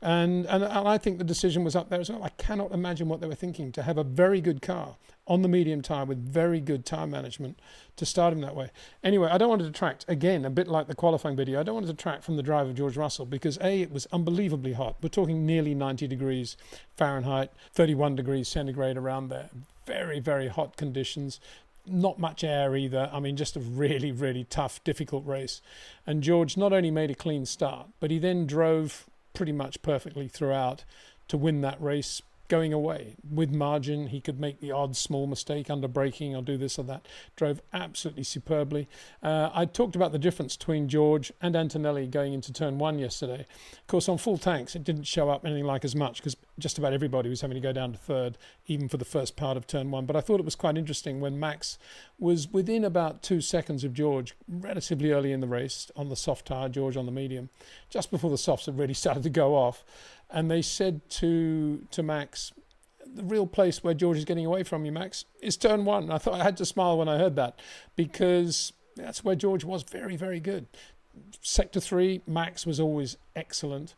And I think the decision was up there as well. I cannot imagine what they were thinking, to have a very good car on the medium tyre with very good tyre management to start him that way. Anyway, I don't want to detract, again, a bit like the qualifying video, I don't want to detract from the drive of George Russell, because A, it was unbelievably hot. We're talking nearly 90 degrees Fahrenheit, 31 degrees centigrade around there. Very, very hot conditions. Not much air either. I mean, just a really, really tough, difficult race. And George not only made a clean start, but he then drove pretty much perfectly throughout to win that race going away. With margin, he could make the odd small mistake under braking or do this or that. Drove absolutely superbly. I talked about the difference between George and Antonelli going into turn 1 yesterday. Of course, on full tanks, it didn't show up anything like as much, because just about everybody was having to go down to third, even for the first part of turn 1. But I thought it was quite interesting when Max was within about 2 seconds of George, relatively early in the race, on the soft tyre, George on the medium, just before the softs had really started to go off. And they said to Max, the real place where George is getting away from you, Max, is turn 1. I thought I had to smile when I heard that, because that's where George was very, very good. Sector 3, Max was always excellent.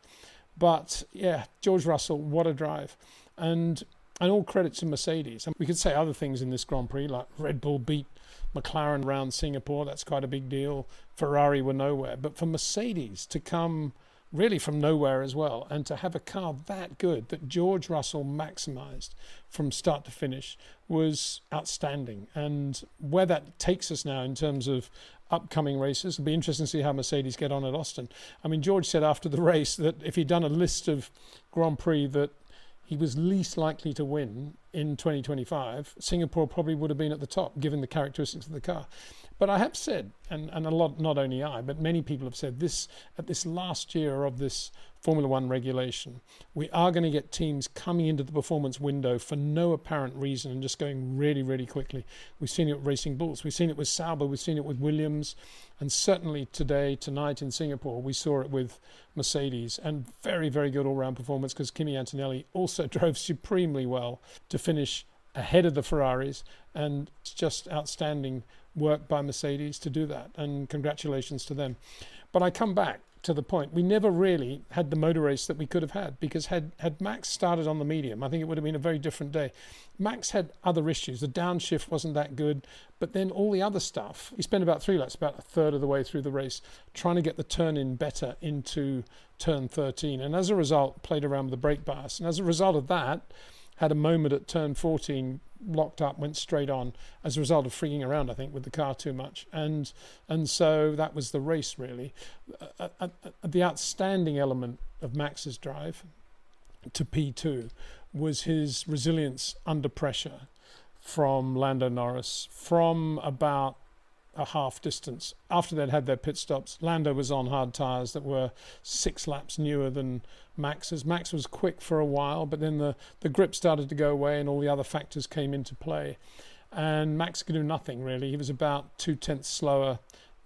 But yeah, George Russell, what a drive. And all credit to Mercedes. And we could say other things in this Grand Prix, like Red Bull beat McLaren around Singapore. That's quite a big deal. Ferrari were nowhere. But for Mercedes to come really from nowhere as well, and to have a car that good that George Russell maximised from start to finish was outstanding. And where that takes us now in terms of upcoming races, it'll be interesting to see how Mercedes get on at Austin. I mean, George said after the race that if he'd done a list of Grand Prix that he was least likely to win in 2025, Singapore probably would have been at the top, given the characteristics of the car. But I have said, and a lot, not only I, but many people have said this, at this last year of this Formula One regulation, we are going to get teams coming into the performance window for no apparent reason and just going really, really quickly. We've seen it with Racing Bulls, we've seen it with Sauber, we've seen it with Williams, and certainly tonight in Singapore, we saw it with Mercedes, and very, very good all-round performance because Kimi Antonelli also drove supremely well to finish ahead of the Ferraris, and it's just outstanding work by Mercedes to do that, and congratulations to them. But I come back to the point, we never really had the motor race that we could have had, because had Max started on the medium, I think it would have been a very different day. Max had other issues. The downshift wasn't that good, but then all the other stuff, he spent about 3 laps, about a third of the way through the race, trying to get the turn in better into turn 13, and as a result played around with the brake bias, and as a result of that had a moment at turn 14, locked up, went straight on as a result of freaking around, I think, with the car too much. And so that was the race, really. The outstanding element of Max's drive to P2 was his resilience under pressure from Lando Norris from about a half distance. After they'd had their pit stops, Lando was on hard tyres that were 6 laps newer than Max's. Max was quick for a while, but then the grip started to go away and all the other factors came into play. And Max could do nothing, really. He was about 2/10 slower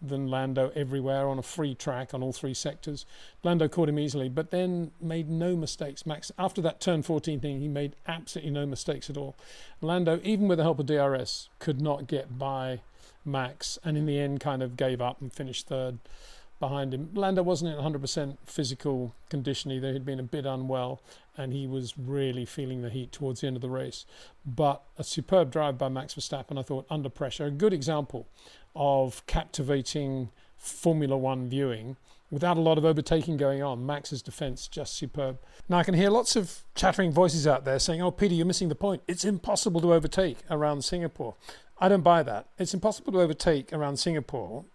than Lando everywhere on a free track on all 3 sectors. Lando caught him easily, but then made no mistakes. Max, after that turn 14 thing, he made absolutely no mistakes at all. Lando, even with the help of DRS, could not get by Max, and in the end kind of gave up and finished third behind him. Lando wasn't in 100% physical condition either. He'd been a bit unwell, and he was really feeling the heat towards the end of the race. But a superb drive by Max Verstappen, I thought, under pressure. A good example of captivating Formula One viewing without a lot of overtaking going on. Max's defence just superb. Now I can hear lots of chattering voices out there saying, oh Peter, you're missing the point. It's impossible to overtake around Singapore. I don't buy that. It's impossible to overtake around Singapore.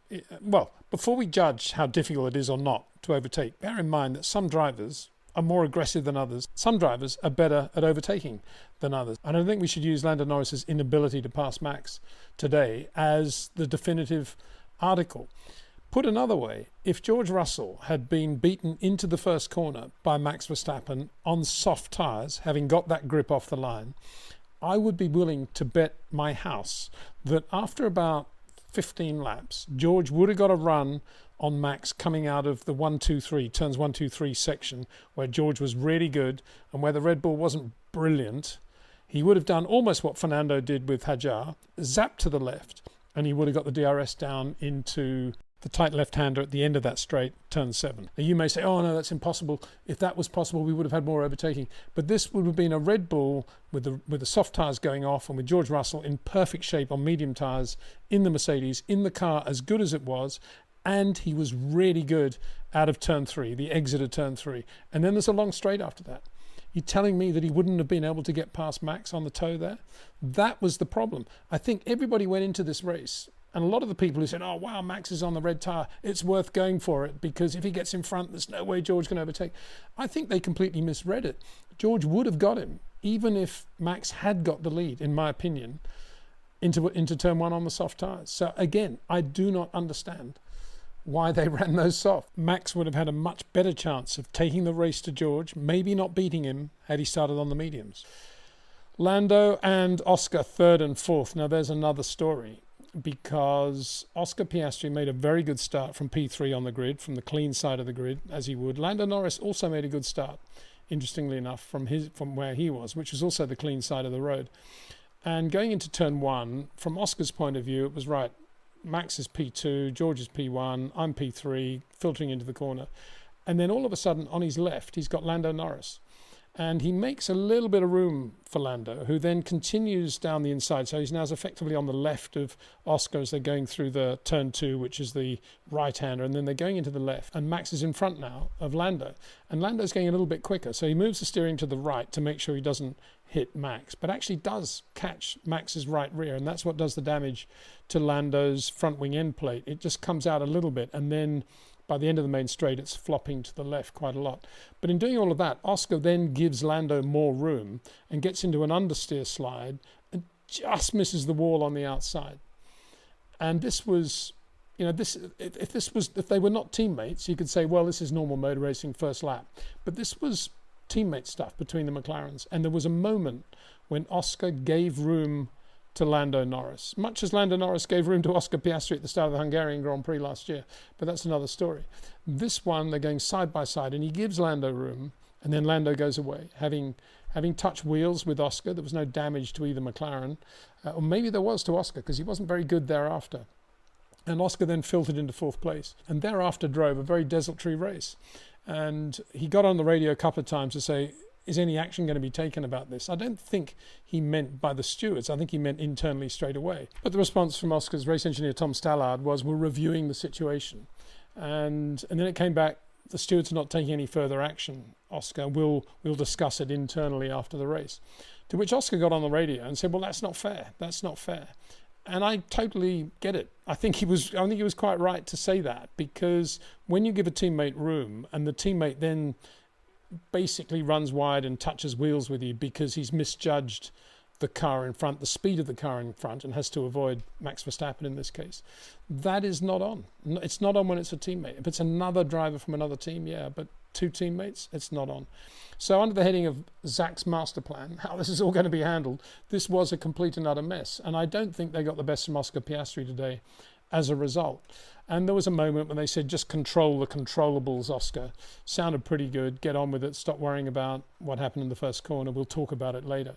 Well, before we judge how difficult it is or not to overtake, bear in mind that some drivers are more aggressive than others. Some drivers are better at overtaking than others. I don't think we should use Lando Norris's inability to pass Max today as the definitive article. Put another way, if George Russell had been beaten into the first corner by Max Verstappen on soft tyres, having got that grip off the line, I would be willing to bet my house that after about 15 laps, George would have got a run on Max coming out of the 1-2-3, turns 1-2-3 section, where George was really good and where the Red Bull wasn't brilliant. He would have done almost what Fernando did with Hajar, zapped to the left, and he would have got the DRS down into the tight left-hander at the end of that straight, turn 7. Now you may say, oh no, that's impossible. If that was possible, we would have had more overtaking. But this would have been a Red Bull with the soft tyres going off and with George Russell in perfect shape on medium tyres in the Mercedes, in the car as good as it was, and he was really good out of turn 3, the exit of turn 3. And then there's a long straight after that. You're telling me that he wouldn't have been able to get past Max on the toe there? That was the problem. I think everybody went into this race, and a lot of the people who said, oh, wow, Max is on the red tyre, it's worth going for it because if he gets in front, there's no way George can overtake. I think they completely misread it. George would have got him, even if Max had got the lead, in my opinion, into turn 1 on the soft tyres. So again, I do not understand why they ran those soft. Max would have had a much better chance of taking the race to George, maybe not beating him had he started on the mediums. Lando and Oscar, 3rd and 4th. Now there's another story, because Oscar Piastri made a very good start from P3 on the grid, from the clean side of the grid, as he would. Lando Norris also made a good start, interestingly enough, from where he was, which was also the clean side of the road. And going into turn 1, from Oscar's point of view, it was right. Max is P2, George is P1, I'm P3, filtering into the corner. And then all of a sudden, on his left, he's got Lando Norris. And he makes a little bit of room for Lando, who then continues down the inside. So he's now effectively on the left of Oscar as they're going through the turn 2, which is the right-hander, and then they're going into the left. And Max is in front now of Lando. And Lando's going a little bit quicker. So he moves the steering to the right to make sure he doesn't hit Max, but actually does catch Max's right rear. And that's what does the damage to Lando's front wing end plate. It just comes out a little bit, and then by the end of the main straight, it's flopping to the left quite a lot. But in doing all of that, Oscar then gives Lando more room and gets into an understeer slide and just misses the wall on the outside. And this was, if they were not teammates, you could say, well, this is normal motor racing first lap. But this was teammate stuff between the McLarens. And there was a moment when Oscar gave room to Lando Norris, much as Lando Norris gave room to Oscar Piastri at the start of the Hungarian Grand Prix last year. But that's another story. This one, they're going side by side, and he gives Lando room, and then Lando goes away, having touched wheels with Oscar. There was no damage to either McLaren, or maybe there was to Oscar, because he wasn't very good thereafter. And Oscar then filtered into 4th place, and thereafter drove a very desultory race. And he got on the radio a couple of times to say, is any action going to be taken about this? I don't think he meant by the stewards. I think he meant internally straight away. But the response from Oscar's race engineer, Tom Stallard, was, we're reviewing the situation. And then it came back, the stewards are not taking any further action, Oscar. We'll discuss it internally after the race. To which Oscar got on the radio and said, well, that's not fair. That's not fair. And I totally get it. I think he was quite right to say that, because when you give a teammate room and the teammate then basically runs wide and touches wheels with you because he's misjudged the car in front, the speed of the car in front, and has to avoid Max Verstappen in this case, that is not on. It's not on when it's a teammate. If it's another driver from another team, yeah, but 2 teammates, it's not on. So under the heading of Zach's master plan, how this is all going to be handled, this was a complete and utter mess. And I don't think they got the best from Oscar Piastri today as a result. And there was a moment when they said, just control the controllables, Oscar. Sounded pretty good. Get on with it. Stop worrying about what happened in the first corner. We'll talk about it later.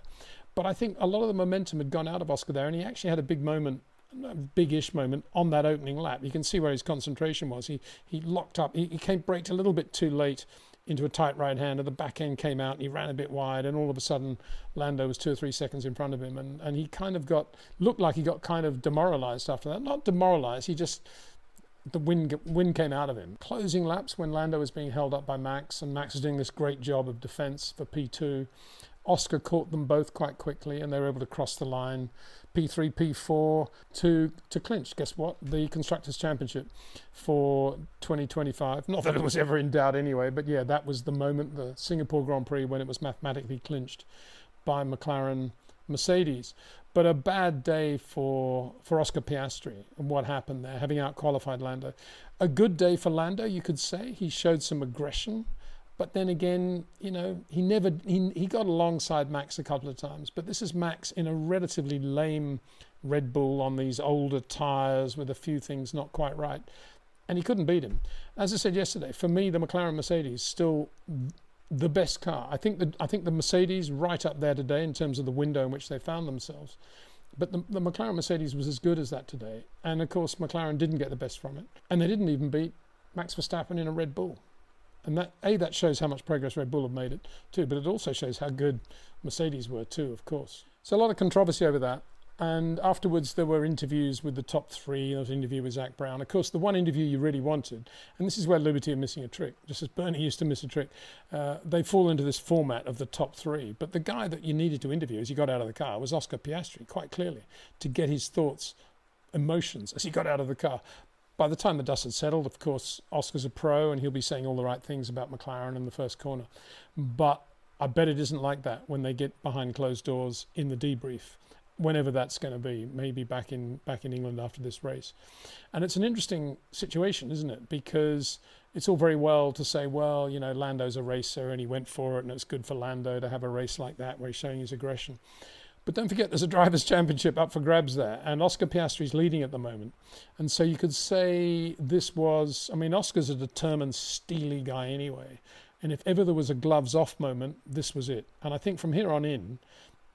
But I think a lot of the momentum had gone out of Oscar there, and he actually had a big moment, a big-ish moment on that opening lap. You can see where his concentration was. He locked up. He braked a little bit too late into a tight right-hander. The back end came out and he ran a bit wide, and all of a sudden Lando was 2 or 3 seconds in front of him, and he kind of looked like he got kind of demoralized after that. Not demoralized, the wind came out of him. Closing laps when Lando was being held up by Max, and Max was doing this great job of defense for P2. Oscar caught them both quite quickly, and they were able to cross the line, P3, P4, to clinch, guess what, the Constructors' Championship for 2025. Not that it was ever in doubt anyway, but yeah, that was the moment, the Singapore Grand Prix, when it was mathematically clinched by McLaren Mercedes. But a bad day for Oscar Piastri and what happened there, having out-qualified Lando. A good day for Lando, you could say. He showed some aggression. But then again, he got alongside Max a couple of times. But this is Max in a relatively lame Red Bull on these older tyres with a few things not quite right. And he couldn't beat him. As I said yesterday, for me, the McLaren Mercedes still the best car. I think the Mercedes right up there today in terms of the window in which they found themselves. But the McLaren Mercedes was as good as that today. And of course, McLaren didn't get the best from it. And they didn't even beat Max Verstappen in a Red Bull. And that shows how much progress Red Bull have made it too, but it also shows how good Mercedes were too, of course. So a lot of controversy over that. And afterwards there were interviews with the top 3. There was an interview with Zach Brown. Of course, the one interview you really wanted, and this is where Liberty are missing a trick, just as Bernie used to miss a trick, they fall into this format of the top 3. But the guy that you needed to interview as he got out of the car was Oscar Piastri, quite clearly, to get his thoughts, emotions as he got out of the car. By the time the dust had settled, of course, Oscar's a pro and he'll be saying all the right things about McLaren in the first corner. But I bet it isn't like that when they get behind closed doors in the debrief, whenever that's going to be, maybe back in England after this race. And it's an interesting situation, isn't it? Because it's all very well to say, well, Lando's a racer and he went for it and it's good for Lando to have a race like that where he's showing his aggression. But don't forget, there's a Drivers' Championship up for grabs there, and Oscar Piastri's leading at the moment. And so you could say Oscar's a determined, steely guy anyway. And if ever there was a gloves-off moment, this was it. And I think from here on in,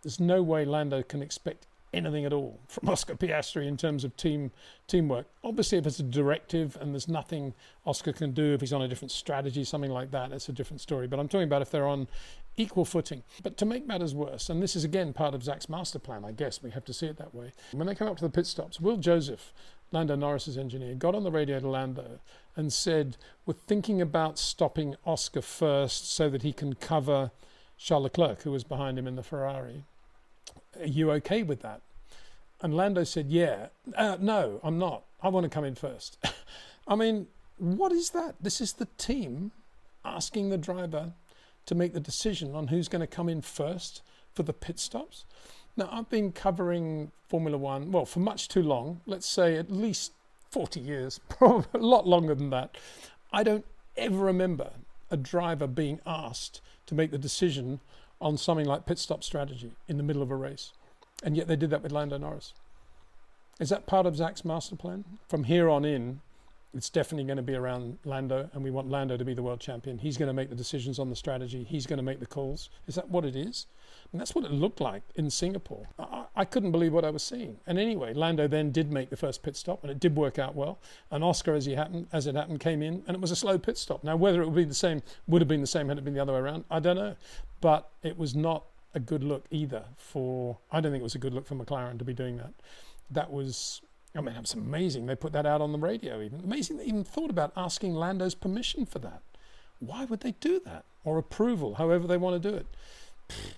there's no way Lando can expect anything at all from Oscar Piastri in terms of teamwork. Obviously, if it's a directive and there's nothing Oscar can do, if he's on a different strategy, something like that, it's a different story. But I'm talking about if they're on equal footing. But to make matters worse, and this is again part of Zach's master plan, I guess we have to see it that way. When they come up to the pit stops, Will Joseph, Lando Norris's engineer, got on the radio to Lando and said, we're thinking about stopping Oscar first so that he can cover Charles Leclerc, who was behind him in the Ferrari. Are you okay with that? And Lando said, yeah. No, I'm not. I want to come in first. I mean, what is that? This is the team asking the driver to make the decision on who's going to come in first for the pit stops. Now, I've been covering Formula One, well, for much too long, let's say at least 40 years, probably a lot longer than that. I don't ever remember a driver being asked to make the decision on something like pit stop strategy in the middle of a race. And yet they did that with Lando Norris. Is that part of Zach's master plan? From here on in, it's definitely going to be around Lando, and we want Lando to be the world champion. He's going to make the decisions on the strategy. He's going to make the calls. Is that what it is? And that's what it looked like in Singapore. I couldn't believe what I was seeing. And anyway, Lando then did make the first pit stop, and it did work out well. And Oscar, as it happened, came in, and it was a slow pit stop. Now, whether it would have been the same had it been the other way around, I don't know. But it was not a good look either I don't think it was a good look for McLaren to be doing that. That was amazing. They put that out on the radio even. Amazing they even thought about asking Lando's permission for that. Why would they do that? Or approval, however they want to do it.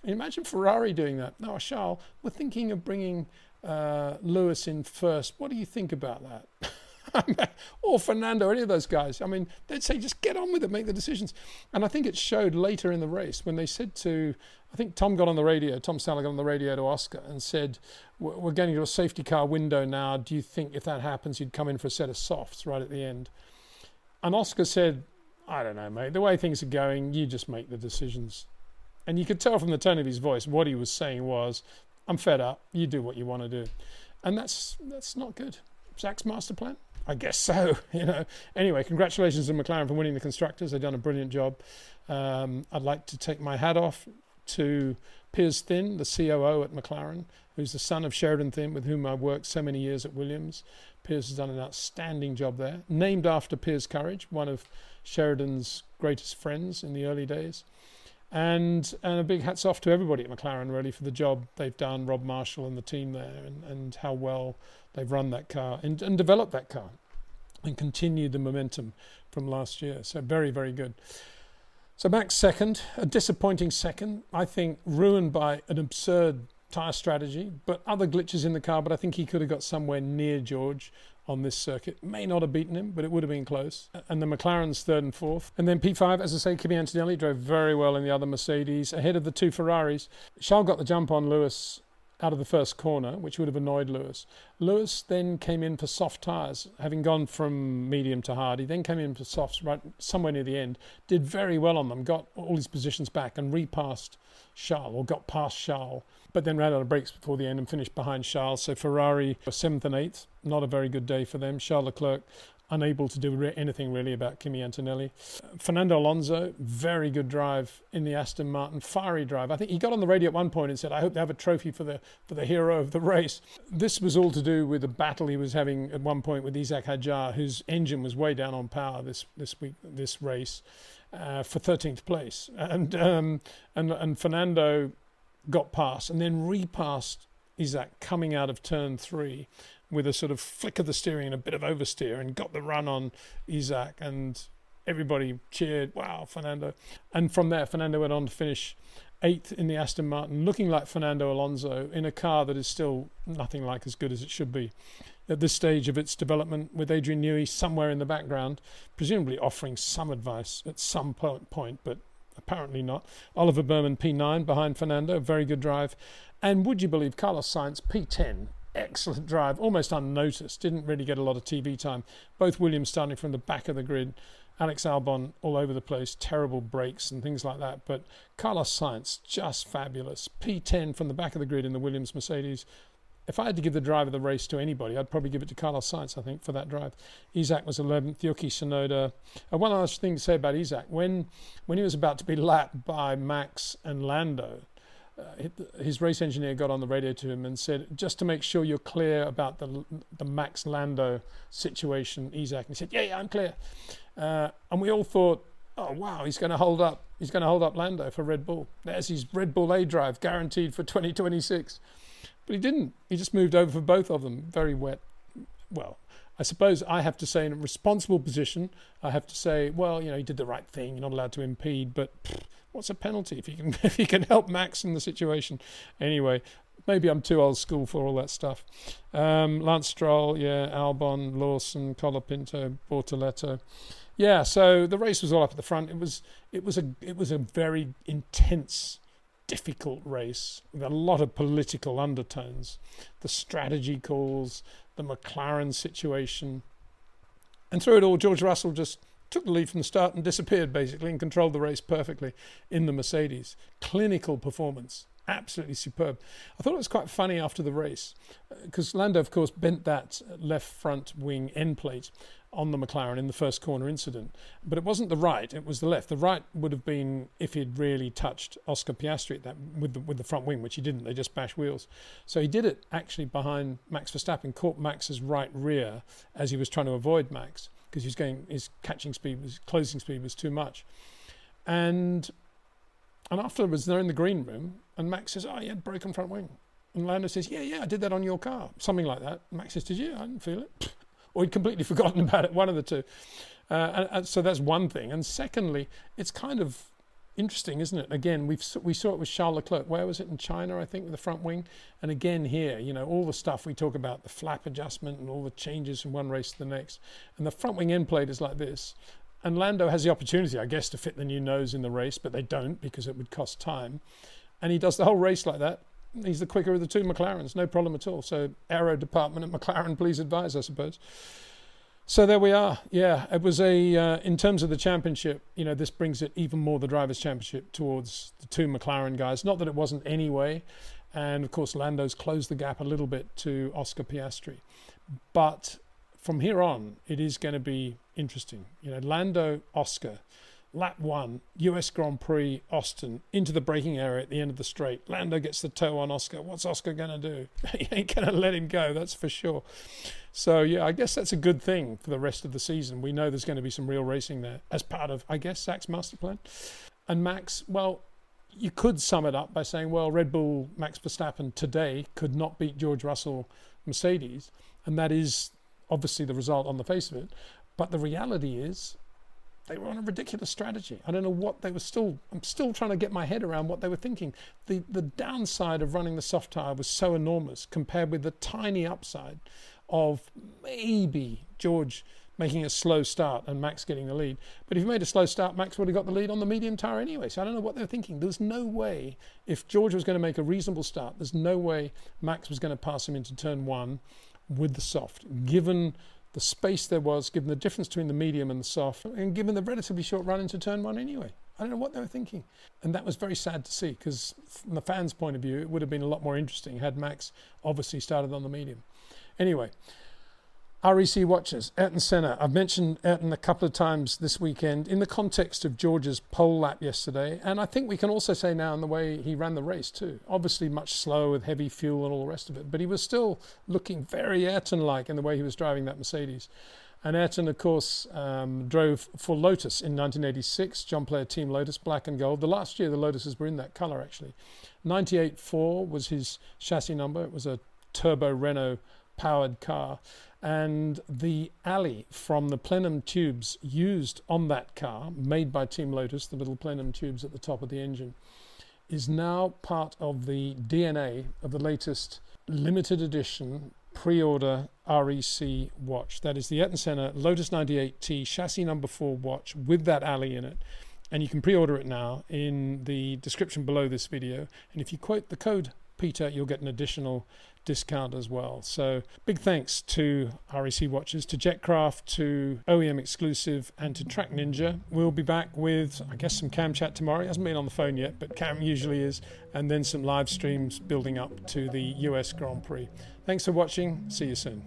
Imagine Ferrari doing that. No, Charles, we're thinking of bringing Lewis in first. What do you think about that? Or Fernando, any of those guys. I mean, they'd say, just get on with it, make the decisions. And I think it showed later in the race when they said I think Tom Sala got on the radio to Oscar and said, we're getting to a safety car window now. Do you think if that happens, you'd come in for a set of softs right at the end? And Oscar said, I don't know, mate. The way things are going, you just make the decisions. And you could tell from the tone of his voice, what he was saying was, I'm fed up. You do what you want to do. And that's not good. Zach's master plan? I guess so, Anyway, congratulations to McLaren for winning the Constructors. They've done a brilliant job. I'd like to take my hat off to Piers Thin, the COO at McLaren, who's the son of Sheridan Thin, with whom I worked so many years at Williams. Piers has done an outstanding job there. Named after Piers Courage, one of Sheridan's greatest friends in the early days. And a big hats off to everybody at McLaren, really, for the job they've done, Rob Marshall and the team there, and how well they've run that car and developed that car and continued the momentum from last year. So very, very good. So Max second, a disappointing second, I think ruined by an absurd tyre strategy, but other glitches in the car, but I think he could have got somewhere near George on this circuit. May not have beaten him, but it would have been close. And the McLaren's third and fourth. And then P5, as I say, Kimi Antonelli drove very well in the other Mercedes, ahead of the two Ferraris. Charles got the jump on Lewis out of the first corner, which would have annoyed Lewis. Lewis then came in for soft tyres, having gone from medium to hard. He then came in for softs right somewhere near the end, did very well on them, got all his positions back and repassed Charles, or got past Charles, but then ran out of brakes before the end and finished behind Charles. So Ferrari were 7th and 8th, not a very good day for them. Charles Leclerc unable to do anything really about Kimi Antonelli. Fernando Alonso, very good drive in the Aston Martin, fiery drive. I think he got on the radio at one point and said, I hope they have a trophy for the hero of the race. This was all to do with the battle he was having at one point with Isaac Hadjar, whose engine was way down on power this race, for 13th place. And Fernando got past and then repassed Isaac coming out of turn 3 with a sort of flick of the steering and a bit of oversteer, and got the run on Isaac, and everybody cheered, wow, Fernando. And from there, Fernando went on to finish 8th in the Aston Martin, looking like Fernando Alonso in a car that is still nothing like as good as it should be at this stage of its development, with Adrian Newey somewhere in the background, presumably offering some advice at some point, but apparently not. Oliver Berman P9 behind Fernando, very good drive. And would you believe Carlos Sainz P10, excellent drive, almost unnoticed, didn't really get a lot of TV time. Both Williams starting from the back of the grid, Alex Albon all over the place, terrible brakes and things like that, but Carlos Sainz just fabulous. P10 from the back of the grid in the Williams Mercedes. If I had to give the drive of the race to anybody, I'd probably give it to Carlos Sainz, I think, for that drive. Isaac was 11th, Yuki Tsunoda. One other thing to say about Isaac, when he was about to be lapped by Max and Lando, his race engineer got on the radio to him and said, just to make sure you're clear about the Max Lando situation, Isaac. And he said, yeah, I'm clear. And we all thought, oh wow, he's going to hold up Lando for Red Bull. There's his Red Bull A drive guaranteed for 2026. But he didn't. He just moved over for both of them. Very wet. Well, I suppose I have to say, in a responsible position, I have to say, well, he did the right thing. You're not allowed to impede, but what's a penalty if he can help Max in the situation? Anyway, maybe I'm too old school for all that stuff. Lance Stroll, Albon, Lawson, Colapinto, Bortoletto. Yeah, so the race was all up at the front. It was a very intense, difficult race with a lot of political undertones. The strategy calls, the McLaren situation. And through it all, George Russell just took the lead from the start and disappeared, basically, and controlled the race perfectly in the Mercedes. Clinical performance. Absolutely superb. I thought it was quite funny after the race, because Lando, of course, bent that left front wing end plate on the McLaren in the first corner incident. But it wasn't the right, it was the left. The right would have been if he'd really touched Oscar Piastri with the front wing, which he didn't. They just bashed wheels. So he did it actually behind Max Verstappen, caught Max's right rear as he was trying to avoid Max, because his closing speed was too much. And afterwards, they're in the green room, and Max says, oh, you had broken front wing. And Lando says, yeah, I did that on your car. Something like that. Max says, did you? I didn't feel it. Or he'd completely forgotten about it, one of the two. And so that's one thing. And secondly, it's kind of interesting, isn't it? Again, we saw it with Charles Leclerc. Where was it? In China, I think, with the front wing. And again here, all the stuff we talk about, the flap adjustment and all the changes from one race to the next. And the front wing end plate is like this. And Lando has the opportunity, I guess, to fit the new nose in the race, but they don't because it would cost time. And he does the whole race like that. He's the quicker of the two McLarens, no problem at all. So aero department at McLaren, please advise, I suppose. So there we are. Yeah, it was in terms of the championship, this brings it even more, the Drivers' Championship, towards the two McLaren guys. Not that it wasn't anyway. And of course, Lando's closed the gap a little bit to Oscar Piastri. But from here on, it is going to be interesting. Lando, Oscar, lap 1, US Grand Prix, Austin, into the braking area at the end of the straight. Lando gets the toe on Oscar. What's Oscar going to do? He ain't going to let him go, that's for sure. So, yeah, I guess that's a good thing for the rest of the season. We know there's going to be some real racing there as part of, I guess, Zach's master plan. And Max, well, you could sum it up by saying, well, Red Bull, Max Verstappen today could not beat George Russell Mercedes. And that is obviously the result on the face of it. But the reality is, they were on a ridiculous strategy. I don't know what they were I'm still trying to get my head around what they were thinking. The downside of running the soft tyre was so enormous compared with the tiny upside of maybe George making a slow start and Max getting the lead. But if he made a slow start, Max would have got the lead on the medium tyre anyway. So I don't know what they were thinking. There's no way, if George was going to make a reasonable start, there's no way Max was going to pass him into turn 1 with the soft, given the space there was, given the difference between the medium and the soft, and given the relatively short run into turn 1 anyway. I don't know what they were thinking. And that was very sad to see, because from the fans' point of view, it would have been a lot more interesting had Max obviously started on the medium. Anyway, REC watchers, Ayrton Senna. I've mentioned Ayrton a couple of times this weekend in the context of George's pole lap yesterday. And I think we can also say now in the way he ran the race too. Obviously much slower with heavy fuel and all the rest of it. But he was still looking very Ayrton-like in the way he was driving that Mercedes. And Ayrton, of course, drove for Lotus in 1986. John Player Team Lotus, black and gold. The last year the Lotuses were in that colour actually. 98.4 was his chassis number. It was a turbo Renault powered car. And the alley from the plenum tubes used on that car, made by Team Lotus, the little plenum tubes at the top of the engine, is now part of the DNA of the latest limited edition pre-order REC watch. That is the Ayrton Senna Lotus 98T chassis number 4 watch with that alley in it. And you can pre-order it now in the description below this video. And if you quote the code Peter, you'll get an additional discount as well. So big thanks to REC watches, to Jetcraft, to OEM Exclusive, and to Track Ninja. We'll be back with, I guess, some Cam chat tomorrow. He hasn't been on the phone yet, but Cam usually is. And then some live streams building up to the US Grand Prix. Thanks for watching. See you soon.